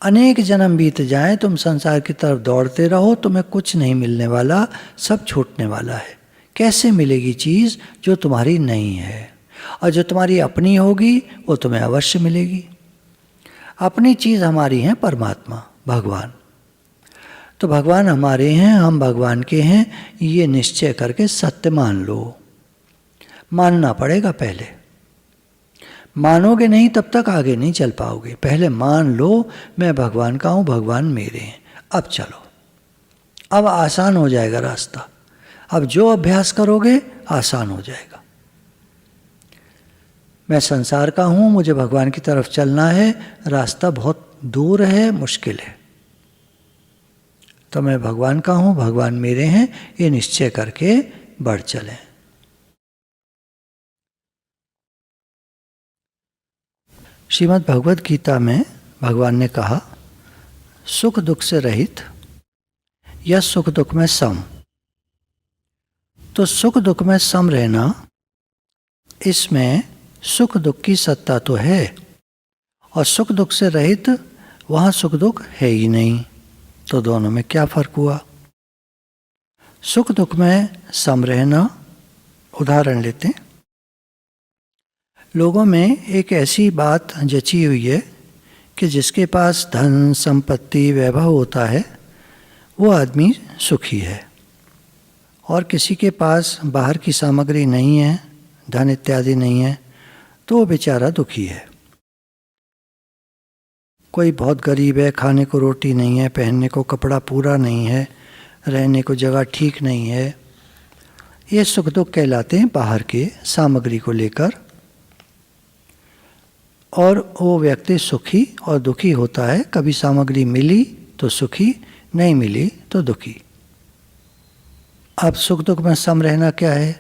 A: अनेक जन्म बीत जाएं, तुम संसार की तरफ दौड़ते रहो, तुम्हें कुछ नहीं मिलने वाला, सब छूटने वाला है। कैसे मिलेगी चीज़ जो तुम्हारी नहीं है? और जो तुम्हारी अपनी होगी वो तुम्हें अवश्य मिलेगी। अपनी चीज़ हमारी है परमात्मा, भगवान। तो भगवान हमारे हैं, हम भगवान के हैं, ये निश्चय करके सत्य मान लो। मानना पड़ेगा पहले, मानोगे नहीं तब तक आगे नहीं चल पाओगे। पहले मान लो मैं भगवान का हूँ, भगवान मेरे हैं। अब चलो, अब आसान हो जाएगा रास्ता। अब जो अभ्यास करोगे आसान हो जाएगा। मैं संसार का हूँ, मुझे भगवान की तरफ चलना है, रास्ता बहुत दूर है, मुश्किल है, तो मैं भगवान का हूँ, भगवान मेरे हैं, ये निश्चय करके बढ़ चलें। श्रीमद् भगवद गीता में भगवान ने कहा, सुख दुख से रहित या सुख दुख में सम। तो सुख दुख में सम रहना, इसमें सुख दुख की सत्ता तो है, और सुख दुख से रहित वहाँ सुख दुख है ही नहीं। तो दोनों में क्या फर्क हुआ? सुख दुख में सम रहना, उदाहरण लेते हैं। लोगों में एक ऐसी बात जची हुई है कि जिसके पास धन संपत्ति वैभव होता है वो आदमी सुखी है, और किसी के पास बाहर की सामग्री नहीं है, धन इत्यादि नहीं है, तो वो बेचारा दुखी है। कोई बहुत गरीब है, खाने को रोटी नहीं है, पहनने को कपड़ा पूरा नहीं है, रहने को जगह ठीक नहीं है। ये सुख दुख कहलाते हैं बाहर के सामग्री को लेकर। और वो व्यक्ति सुखी और दुखी होता है। कभी सामग्री मिली तो सुखी, नहीं मिली तो दुखी। अब सुख दुख में सम रहना क्या है?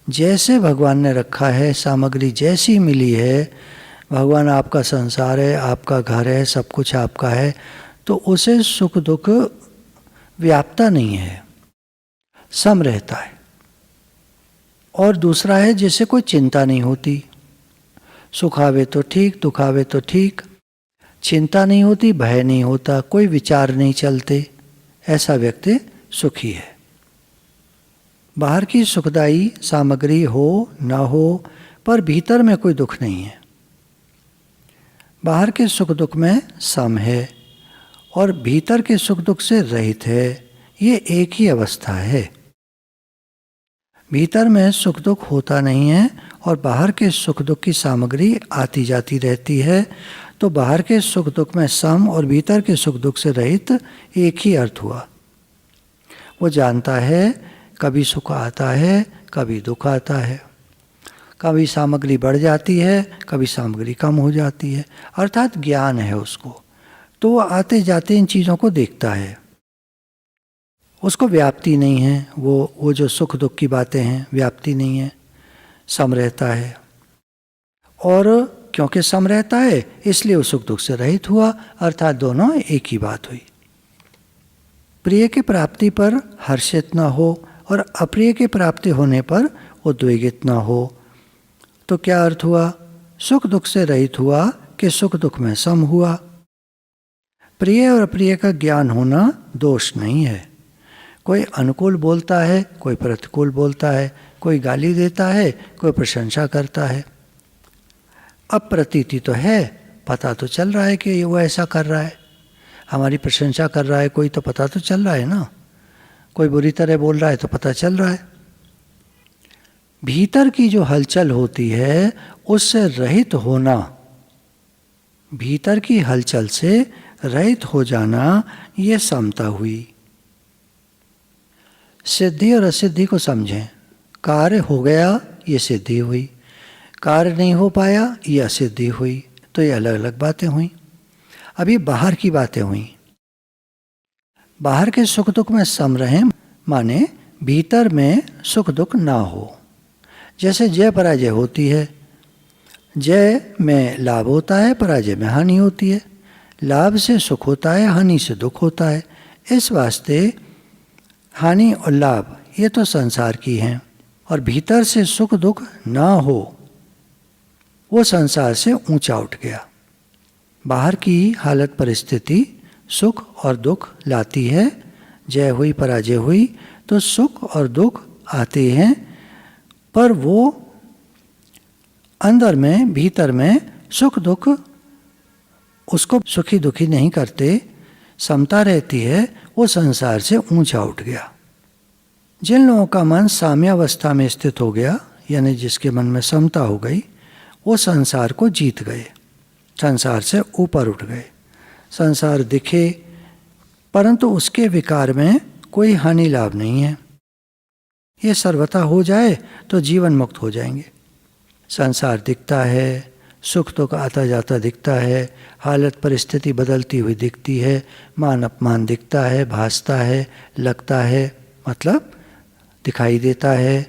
A: जैसे भगवान ने रखा है, सामग्री जैसी मिली है, भगवान आपका संसार है, आपका घर है, सब कुछ आपका है, तो उसे सुख दुख व्यापता नहीं है, सम रहता है। और दूसरा है जिसे कोई चिंता नहीं होती, सुख आवे तो ठीक, दुख आवे तो ठीक, चिंता नहीं होती, भय नहीं होता, कोई विचार नहीं चलते, ऐसा व्यक्ति सुखी है। बाहर की सुखदायी सामग्री हो न हो, पर भीतर में कोई दुख नहीं है। बाहर के सुख दुख में सम है और भीतर के सुख दुख से रहित है। ये एक ही अवस्था है। भीतर में सुख दुख होता नहीं है और बाहर के सुख दुख की सामग्री आती जाती रहती है। तो बाहर के सुख दुख में सम और भीतर के सुख दुख से रहित एक ही अर्थ हुआ। वो जानता है कभी सुख आता है, कभी दुख आता है, कभी सामग्री बढ़ जाती है, कभी सामग्री कम हो जाती है, अर्थात ज्ञान है उसको। तो वो आते जाते इन चीज़ों को देखता है, उसको व्याप्ति नहीं है। वो जो सुख दुख की बातें हैं व्याप्ति नहीं है, सम रहता है। और क्योंकि सम रहता है इसलिए वो सुख दुख से रहित हुआ, अर्थात दोनों एक ही बात हुई। प्रिय की प्राप्ति पर हर्षित न हो और अप्रिय की प्राप्ति होने पर उद्वेगित न हो। तो क्या अर्थ हुआ? सुख दुख से रहित हुआ कि सुख दुख में सम हुआ। प्रिय और अप्रिय का ज्ञान होना दोष नहीं है। कोई अनुकूल बोलता है, कोई प्रतिकूल बोलता है, कोई गाली देता है, कोई प्रशंसा करता है। अब प्रतीति तो है, पता तो चल रहा है कि वो ऐसा कर रहा है, हमारी प्रशंसा कर रहा है कोई, तो पता तो चल रहा है ना। कोई बुरी तरह बोल रहा है तो पता चल रहा है। भीतर की जो हलचल होती है उससे रहित होना, भीतर की हलचल से रहित हो जाना, ये समता हुई। सिद्धि और असिद्धि को समझें। कार्य हो गया, ये सिद्धि हुई, कार्य नहीं हो पाया, ये असिद्धि हुई। तो ये अलग अलग बातें हुई। अभी बाहर की बातें हुई। बाहर के सुख दुख में सम रहें, माने भीतर में सुख दुख ना हो। जैसे जय पराजय होती है, जय में लाभ होता है, पराजय में हानि होती है। लाभ से सुख होता है, हानि से दुख होता है। इस वास्ते हानि और लाभ ये तो संसार की हैं और भीतर से सुख दुख ना हो, वो संसार से ऊंचा उठ गया। बाहर की हालत परिस्थिति सुख और दुख लाती है, जय हुई पराजय हुई तो सुख और दुख आते हैं, पर वो अंदर में भीतर में सुख दुख उसको सुखी दुखी नहीं करते, समता रहती है, वो संसार से ऊंचा उठ गया। जिन लोगों का मन साम्यावस्था में स्थित हो गया, यानी जिसके मन में समता हो गई, वो संसार को जीत गए, संसार से ऊपर उठ गए। संसार दिखे परंतु उसके विकार में कोई हानि लाभ नहीं है। ये सर्वथा हो जाए तो जीवन मुक्त हो जाएंगे। संसार दिखता है, सुख दुख आता जाता दिखता है, हालत परिस्थिति बदलती हुई दिखती है, मान अपमान दिखता है, भासता है, लगता है, मतलब दिखाई देता है,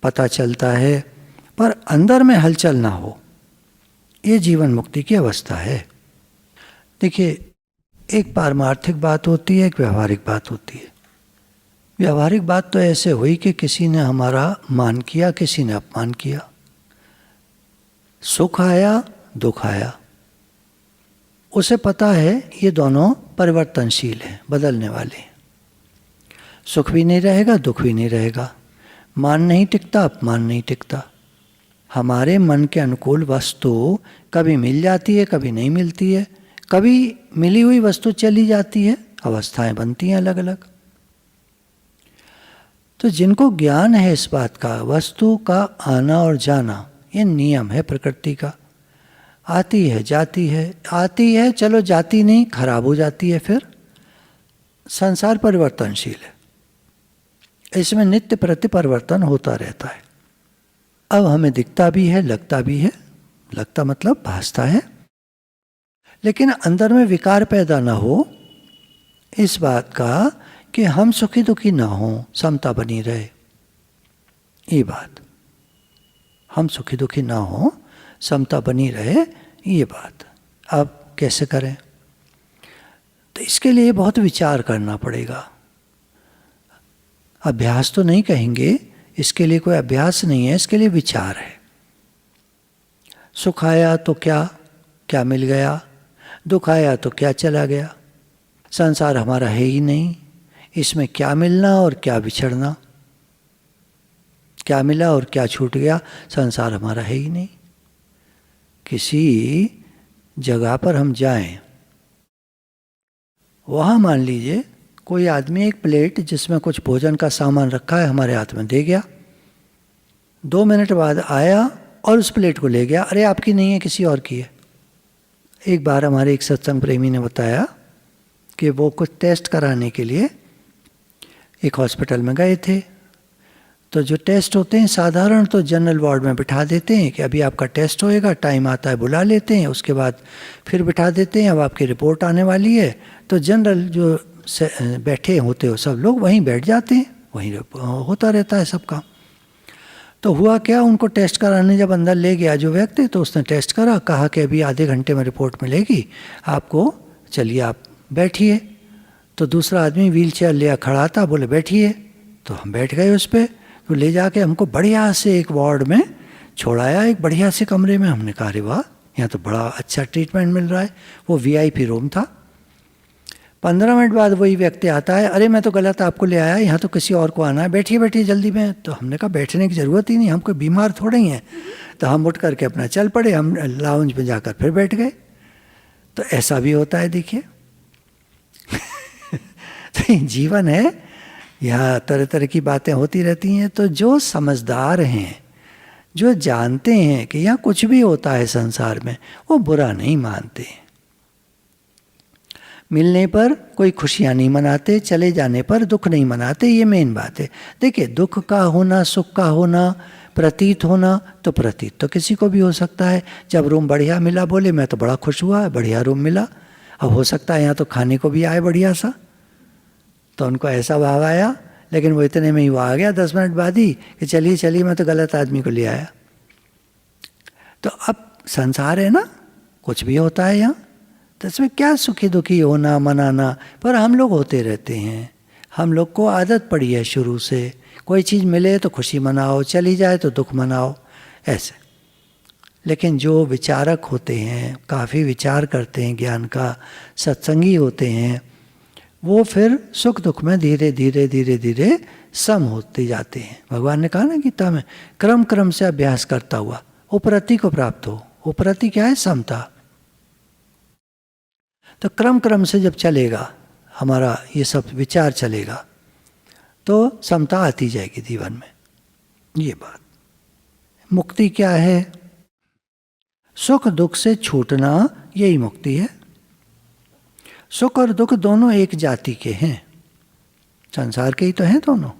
A: पता चलता है, पर अंदर में हलचल ना हो, ये जीवन मुक्ति की अवस्था है। देखिए, एक पारमार्थिक बात होती है, एक व्यवहारिक बात होती है। व्यवहारिक बात तो ऐसे हुई कि किसी ने हमारा मान किया, किसी ने अपमान किया, सुख आया दुख आया, उसे पता है ये दोनों परिवर्तनशील हैं, बदलने वाले हैं। सुख भी नहीं रहेगा, दुख भी नहीं रहेगा, मान नहीं टिकता, अपमान नहीं टिकता। हमारे मन के अनुकूल वस्तु कभी मिल जाती है, कभी नहीं मिलती है, कभी मिली हुई वस्तु चली जाती है, अवस्थाएं बनती हैं अलग अलग। तो जिनको ज्ञान है इस बात का, वस्तु का आना और जाना ये नियम है प्रकृति का, आती है जाती है, आती है चलो जाती नहीं, खराब हो जाती है, फिर संसार परिवर्तनशील है, इसमें नित्य प्रति परिवर्तन होता रहता है। अब हमें दिखता भी है, लगता भी है, लगता मतलब भासता है, लेकिन अंदर में विकार पैदा ना हो इस बात का कि हम सुखी दुखी ना हो, समता बनी रहे, ये बात, हम सुखी दुखी ना हो, समता बनी रहे, ये बात। अब कैसे करें? तो इसके लिए बहुत विचार करना पड़ेगा। अभ्यास तो नहीं कहेंगे, इसके लिए कोई अभ्यास नहीं है, इसके लिए विचार है। सुख आया तो क्या क्या मिल गया, दुख आया तो क्या चला गया, संसार हमारा है ही नहीं, इसमें क्या मिलना और क्या बिछड़ना, क्या मिला और क्या छूट गया, संसार हमारा है ही नहीं। किसी जगह पर हम जाएं, वहाँ मान लीजिए कोई आदमी एक प्लेट जिसमें कुछ भोजन का सामान रखा है हमारे हाथ में दे गया, 2 मिनट बाद आया और उस प्लेट को ले गया, अरे आपकी नहीं है किसी और की है। एक बार हमारे एक सत्संग प्रेमी ने बताया कि वो कुछ टेस्ट कराने के लिए एक हॉस्पिटल में गए थे, तो जो टेस्ट होते हैं साधारण तो जनरल वार्ड में बिठा देते हैं कि अभी आपका टेस्ट होएगा, टाइम आता है बुला लेते हैं, उसके बाद फिर बिठा देते हैं, अब आपकी रिपोर्ट आने वाली है, तो जनरल जो बैठे होते हो सब लोग वहीं बैठ जाते हैं, वहीं होता रहता है सबका। तो हुआ क्या, उनको टेस्ट कराने जब अंदर ले गया जो व्यक्ति, तो उसने टेस्ट करा, कहा कि अभी आधे घंटे में रिपोर्ट मिलेगी आपको, चलिए आप बैठिए। तो दूसरा आदमी व्हील चेयर लिया खड़ा था, बोले बैठिए, तो हम बैठ गए उस पर। तो ले जाके हमको बढ़िया से एक वार्ड में छोड़ाया, एक बढ़िया से कमरे में। हमने कहा अरे वाह, यहाँ तो बड़ा अच्छा ट्रीटमेंट मिल रहा है। वो वीआईपी रूम था। 15 मिनट बाद वही व्यक्ति आता है, अरे मैं तो गलत आपको ले आया, यहाँ तो किसी और को आना है, बैठिए बैठिए जल्दी में। तो हमने कहा बैठने की ज़रूरत ही नहीं, हम कोई बीमार थोड़े ही हैं। तो हम उठ करके अपना चल पड़े, हम लाउंज में जाकर फिर बैठ गए। तो ऐसा भी होता है देखिए। तो जीवन है, यहाँ तरह तरह की बातें होती रहती हैं। तो जो समझदार हैं, जो जानते हैं कि यहाँ कुछ भी होता है संसार में, वो बुरा नहीं मानते। मिलने पर कोई खुशियाँ नहीं मनाते, चले जाने पर दुख नहीं मनाते, ये मेन बात है। देखिए, दुख का होना, सुख का होना, प्रतीत होना, तो प्रतीत तो किसी को भी हो सकता है। जब रूम बढ़िया मिला, बोले मैं तो बड़ा खुश हुआ, बढ़िया रूम मिला। अब हो सकता है यहाँ तो खाने को भी आए बढ़िया सा, तो उनको ऐसा भाव आया, लेकिन वो इतने में ही वो आ गया 10 मिनट बाद ही कि चलिए चलिए मैं तो गलत आदमी को ले आया। तो अब संसार है ना, कुछ भी होता है यहाँ, तो इसमें क्या सुखी दुखी होना मनाना, पर हम लोग होते रहते हैं। हम लोग को आदत पड़ी है शुरू से, कोई चीज़ मिले तो खुशी मनाओ, चली जाए तो दुख मनाओ, ऐसे। लेकिन जो विचारक होते हैं, काफ़ी विचार करते हैं, ज्ञान का सत्संगी होते हैं, वो फिर सुख दुख में धीरे धीरे धीरे धीरे सम होते जाते हैं। भगवान ने कहा ना गीता में, क्रम क्रम से अभ्यास करता हुआ उपरति को प्राप्त हो। उपरति क्या है? समता। तो क्रम क्रम से जब चलेगा हमारा ये सब विचार चलेगा तो समता आती जाएगी जीवन में। ये बात। मुक्ति क्या है? सुख दुख से छूटना, यही मुक्ति है। सुख और दुख दोनों एक जाति के हैं, संसार के ही तो हैं दोनों,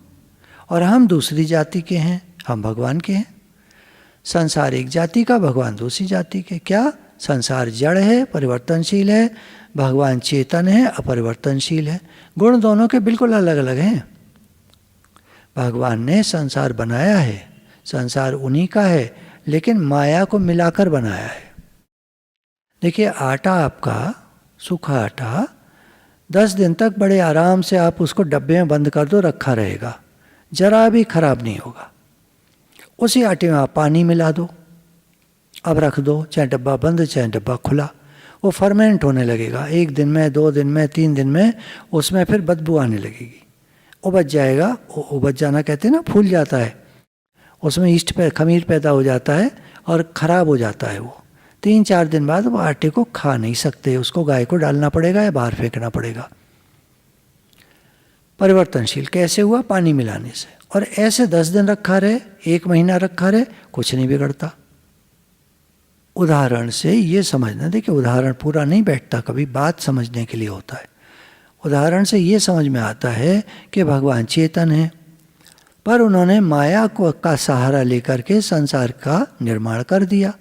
A: और हम दूसरी जाति के हैं, हम भगवान के हैं। संसार एक जाति का, भगवान दूसरी जाति के। क्या? संसार जड़ है, परिवर्तनशील है, भगवान चेतन है, अपरिवर्तनशील है। गुण दोनों के बिल्कुल अलग अलग हैं। भगवान ने संसार बनाया है, संसार उन्हीं का है, लेकिन माया को मिलाकर बनाया है। देखिए, आटा आपका सूखा आटा 10 दिन तक बड़े आराम से आप उसको डब्बे में बंद कर दो, रखा रहेगा, जरा भी खराब नहीं होगा। उसी आटे में आप पानी मिला दो, अब रख दो, चाहे डब्बा बंद चाहे डब्बा खुला, वो फर्मेंट होने लगेगा। 1 दिन में, 2 दिन में, 3 दिन में उसमें फिर बदबू आने लगेगी, उबज जाएगा। उबज जाना कहते हैं ना, फूल जाता है, उसमें ईस्ट पे खमीर पैदा हो जाता है और ख़राब हो जाता है। वो 3-4 दिन बाद वो आटे को खा नहीं सकते, उसको गाय को डालना पड़ेगा या बाहर फेंकना पड़ेगा। परिवर्तनशील कैसे हुआ? पानी मिलाने से। और ऐसे 10 दिन रखा रहे, 1 महीना रखा रहे, कुछ नहीं बिगड़ता। उदाहरण से ये समझना, देखिए उदाहरण पूरा नहीं बैठता, कभी बात समझने के लिए होता है। उदाहरण से ये समझ में आता है कि भगवान चेतन है, पर उन्होंने माया को का सहारा लेकर के संसार का निर्माण कर दिया।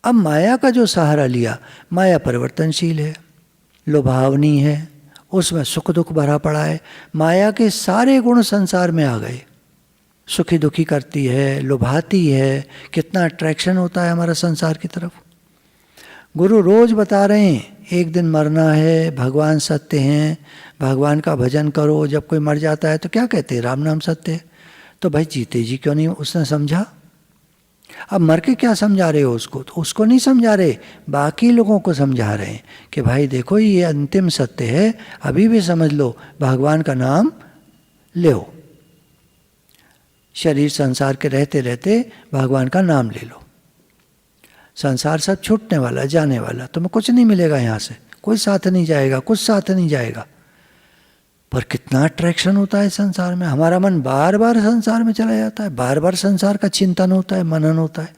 A: अब माया का जो सहारा लिया, माया परिवर्तनशील है, लुभावनी है, उसमें सुख दुख भरा पड़ा है। माया के सारे गुण संसार में आ गए, सुखी दुखी करती है, लुभाती है, कितना अट्रैक्शन होता है हमारा संसार की तरफ। गुरु रोज बता रहे हैं, एक दिन मरना है, भगवान सत्य हैं, भगवान का भजन करो। जब कोई मर जाता है तो क्या कहते हैं? राम नाम सत्य है। तो भाई जीते जी क्यों नहीं उसने समझा? अब मर के क्या समझा रहे हो उसको? तो उसको नहीं समझा रहे, बाकी लोगों को समझा रहे हैं कि भाई देखो ये अंतिम सत्य है, अभी भी समझ लो, भगवान का नाम लो। शरीर संसार के रहते रहते भगवान का नाम ले लो। संसार सब छूटने वाला, जाने वाला, तुम्हें कुछ नहीं मिलेगा यहाँ से, कोई साथ नहीं जाएगा, कुछ साथ नहीं जाएगा। पर कितना अट्रैक्शन होता है संसार में, हमारा मन बार बार संसार में चला जाता है, बार बार संसार का चिंतन होता है, मनन होता है।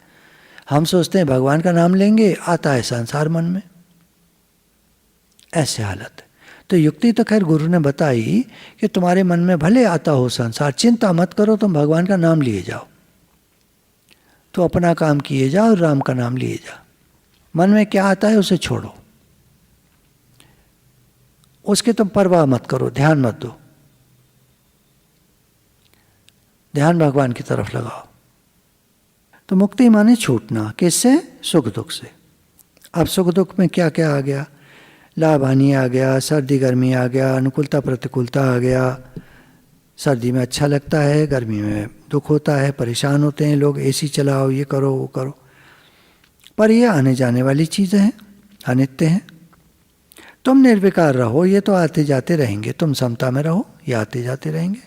A: हम सोचते हैं भगवान का नाम लेंगे, आता है संसार मन में। ऐसे हालत है। तो युक्ति तो खैर गुरु ने बताई कि तुम्हारे मन में भले आता हो संसार, चिंता मत करो, तुम भगवान का नाम लिए जाओ। तो अपना काम किए जाओ और राम का नाम लिए जाओ। मन में क्या आता है उसे छोड़ो, उसकी तुम परवाह मत करो, ध्यान मत दो, ध्यान भगवान की तरफ लगाओ। तो मुक्ति माने छूटना, किससे? सुख दुख से। अब सुख दुख में क्या क्या आ गया? लाभ हानि आ गया, सर्दी गर्मी आ गया, अनुकूलता प्रतिकूलता आ गया। सर्दी में अच्छा लगता है, गर्मी में दुख होता है, परेशान होते हैं लोग, एसी चलाओ, ये करो वो करो। पर ये आने जाने वाली चीज़ें हैं, अनित्य हैं। तुम निर्विकार रहो, ये तो आते जाते रहेंगे। तुम समता में रहो, ये आते जाते रहेंगे।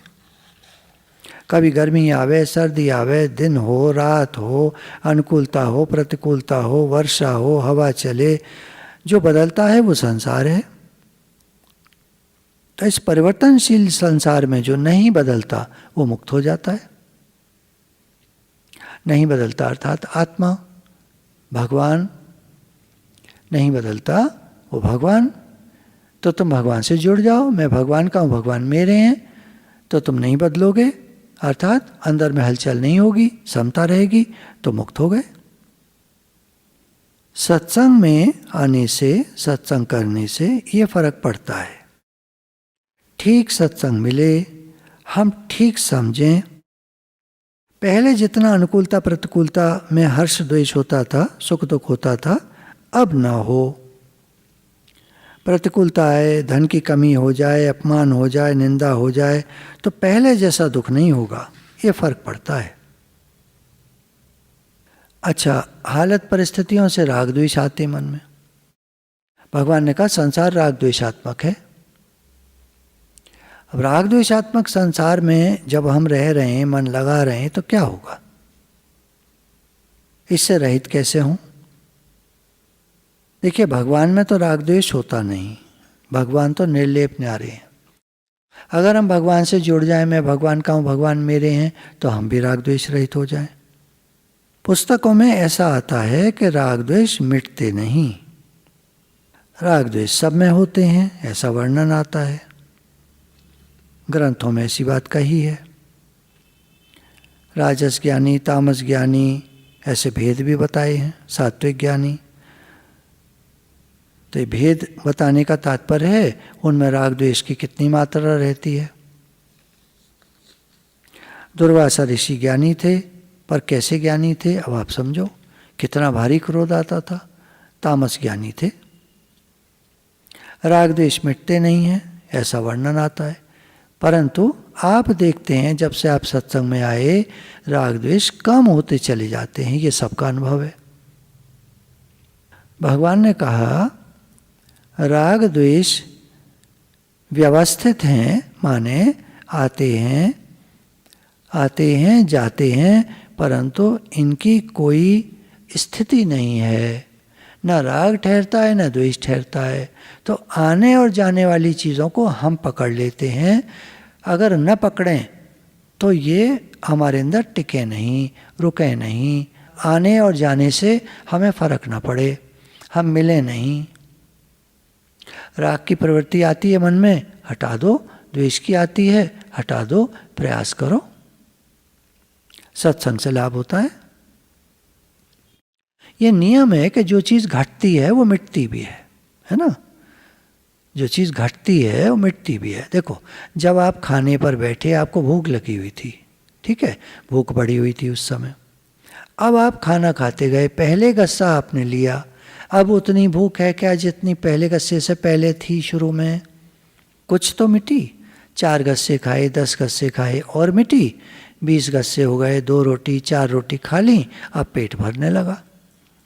A: कभी गर्मी आवे, सर्दी आवे, दिन हो रात हो, अनुकूलता हो प्रतिकूलता हो, वर्षा हो हवा चले, जो बदलता है वो संसार है। तो इस परिवर्तनशील संसार में जो नहीं बदलता वो मुक्त हो जाता है। नहीं बदलता अर्थात आत्मा, भगवान नहीं बदलता वो भगवान। तो तुम भगवान से जुड़ जाओ, मैं भगवान का हूँ, भगवान मेरे हैं, तो तुम नहीं बदलोगे, अर्थात अंदर में हलचल नहीं होगी, समता रहेगी, तो मुक्त हो गए। सत्संग में आने से, सत्संग करने से ये फर्क पड़ता है। ठीक सत्संग मिले, हम ठीक समझें। पहले जितना अनुकूलता प्रतिकूलता में हर्ष द्वेष होता था, सुख दुख होता था, अब ना हो। प्रतिकूलता आए, धन की कमी हो जाए, अपमान हो जाए, निंदा हो जाए, तो पहले जैसा दुख नहीं होगा। ये फर्क पड़ता है। अच्छा, हालत परिस्थितियों से राग द्वेष आते मन में। भगवान ने कहा संसार राग द्वेषात्मक है। अब राग द्वेषात्मक संसार में जब हम रह रहे हैं, मन लगा रहे हैं, तो क्या होगा? इससे रहित कैसे हों? देखिए, भगवान में तो राग द्वेष होता नहीं, भगवान तो निर्लेप न्यारे हैं। अगर हम भगवान से जुड़ जाएं, मैं भगवान का हूँ, भगवान मेरे हैं, तो हम भी राग द्वेष रहित हो जाएं। पुस्तकों में ऐसा आता है कि राग द्वेष मिटते नहीं, राग द्वेष सब में होते हैं, ऐसा वर्णन आता है। ग्रंथों में ऐसी बात कही है। राजस ज्ञानी, तामस ज्ञानी, ऐसे भेद भी बताए हैं, सात्विक ज्ञानी। तो ये भेद बताने का तात्पर्य है उनमें राग द्वेष की कितनी मात्रा रहती है। दुर्वासा ऋषि ज्ञानी थे, पर कैसे ज्ञानी थे अब आप समझो, कितना भारी क्रोध आता था। तामस ज्ञानी थे। राग द्वेष मिटते नहीं हैं, ऐसा वर्णन आता है। परंतु आप देखते हैं जब से आप सत्संग में आए, राग द्वेष कम होते चले जाते हैं, ये सबका अनुभव है। भगवान ने कहा राग द्वेष व्यवस्थित हैं, माने आते हैं जाते हैं, परंतु इनकी कोई स्थिति नहीं है। न राग ठहरता है, न द्वेष ठहरता है। तो आने और जाने वाली चीज़ों को हम पकड़ लेते हैं। अगर न पकड़ें तो ये हमारे अंदर टिके नहीं, रुके नहीं। आने और जाने से हमें फर्क ना पड़े, हम मिले नहीं। राग की प्रवृत्ति आती है मन में, हटा दो। द्वेष की आती है, हटा दो। प्रयास करो, सत्संग से लाभ होता है। ये नियम है कि जो चीज़ घटती है वो मिटती भी है ना? जो चीज़ घटती है वो मिटती भी है। देखो, जब आप खाने पर बैठे, आपको भूख लगी हुई थी, ठीक है, भूख बढ़ी हुई थी उस समय। अब आप खाना खाते गए, पहले गस्सा आपने लिया, अब उतनी भूख है क्या जितनी पहले गस्से से पहले थी शुरू में? कुछ तो मिटी। 4 गस्से खाए, 10 गस्से खाए और मिटी। 20 गस्से हो गए, 2 रोटी 4 रोटी खा ली, अब पेट भरने लगा।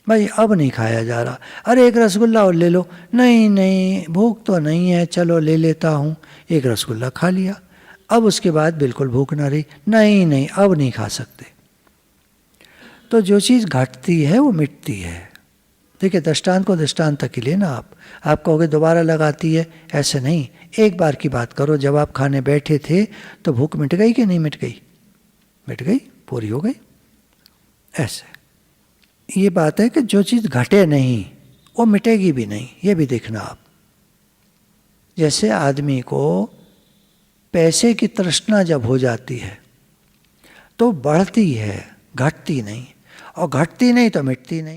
A: भाई अब नहीं खाया जा रहा। अरे एक रसगुल्ला और ले लो। नहीं, भूख तो नहीं है, चलो ले लेता हूँ। एक रसगुल्ला खा लिया। अब उसके बाद बिल्कुल भूख ना रही। नहीं, अब नहीं खा सकते। तो जो चीज़ घटती है वो मिटती है। देखिए, दृष्टांत को दृष्टांत तक ही लेना। आप कहोगे दोबारा लगाती है, ऐसे नहीं। एक बार की बात करो, जब आप खाने बैठे थे तो भूख मिट गई कि नहीं मिट गई? मिट गई, पूरी हो गई। ऐसे ये बात है कि जो चीज़ घटे नहीं वो मिटेगी भी नहीं, ये भी देखना आप। जैसे आदमी को पैसे की तृष्णा जब हो जाती है तो बढ़ती है, घटती नहीं, और घटती नहीं तो मिटती नहीं।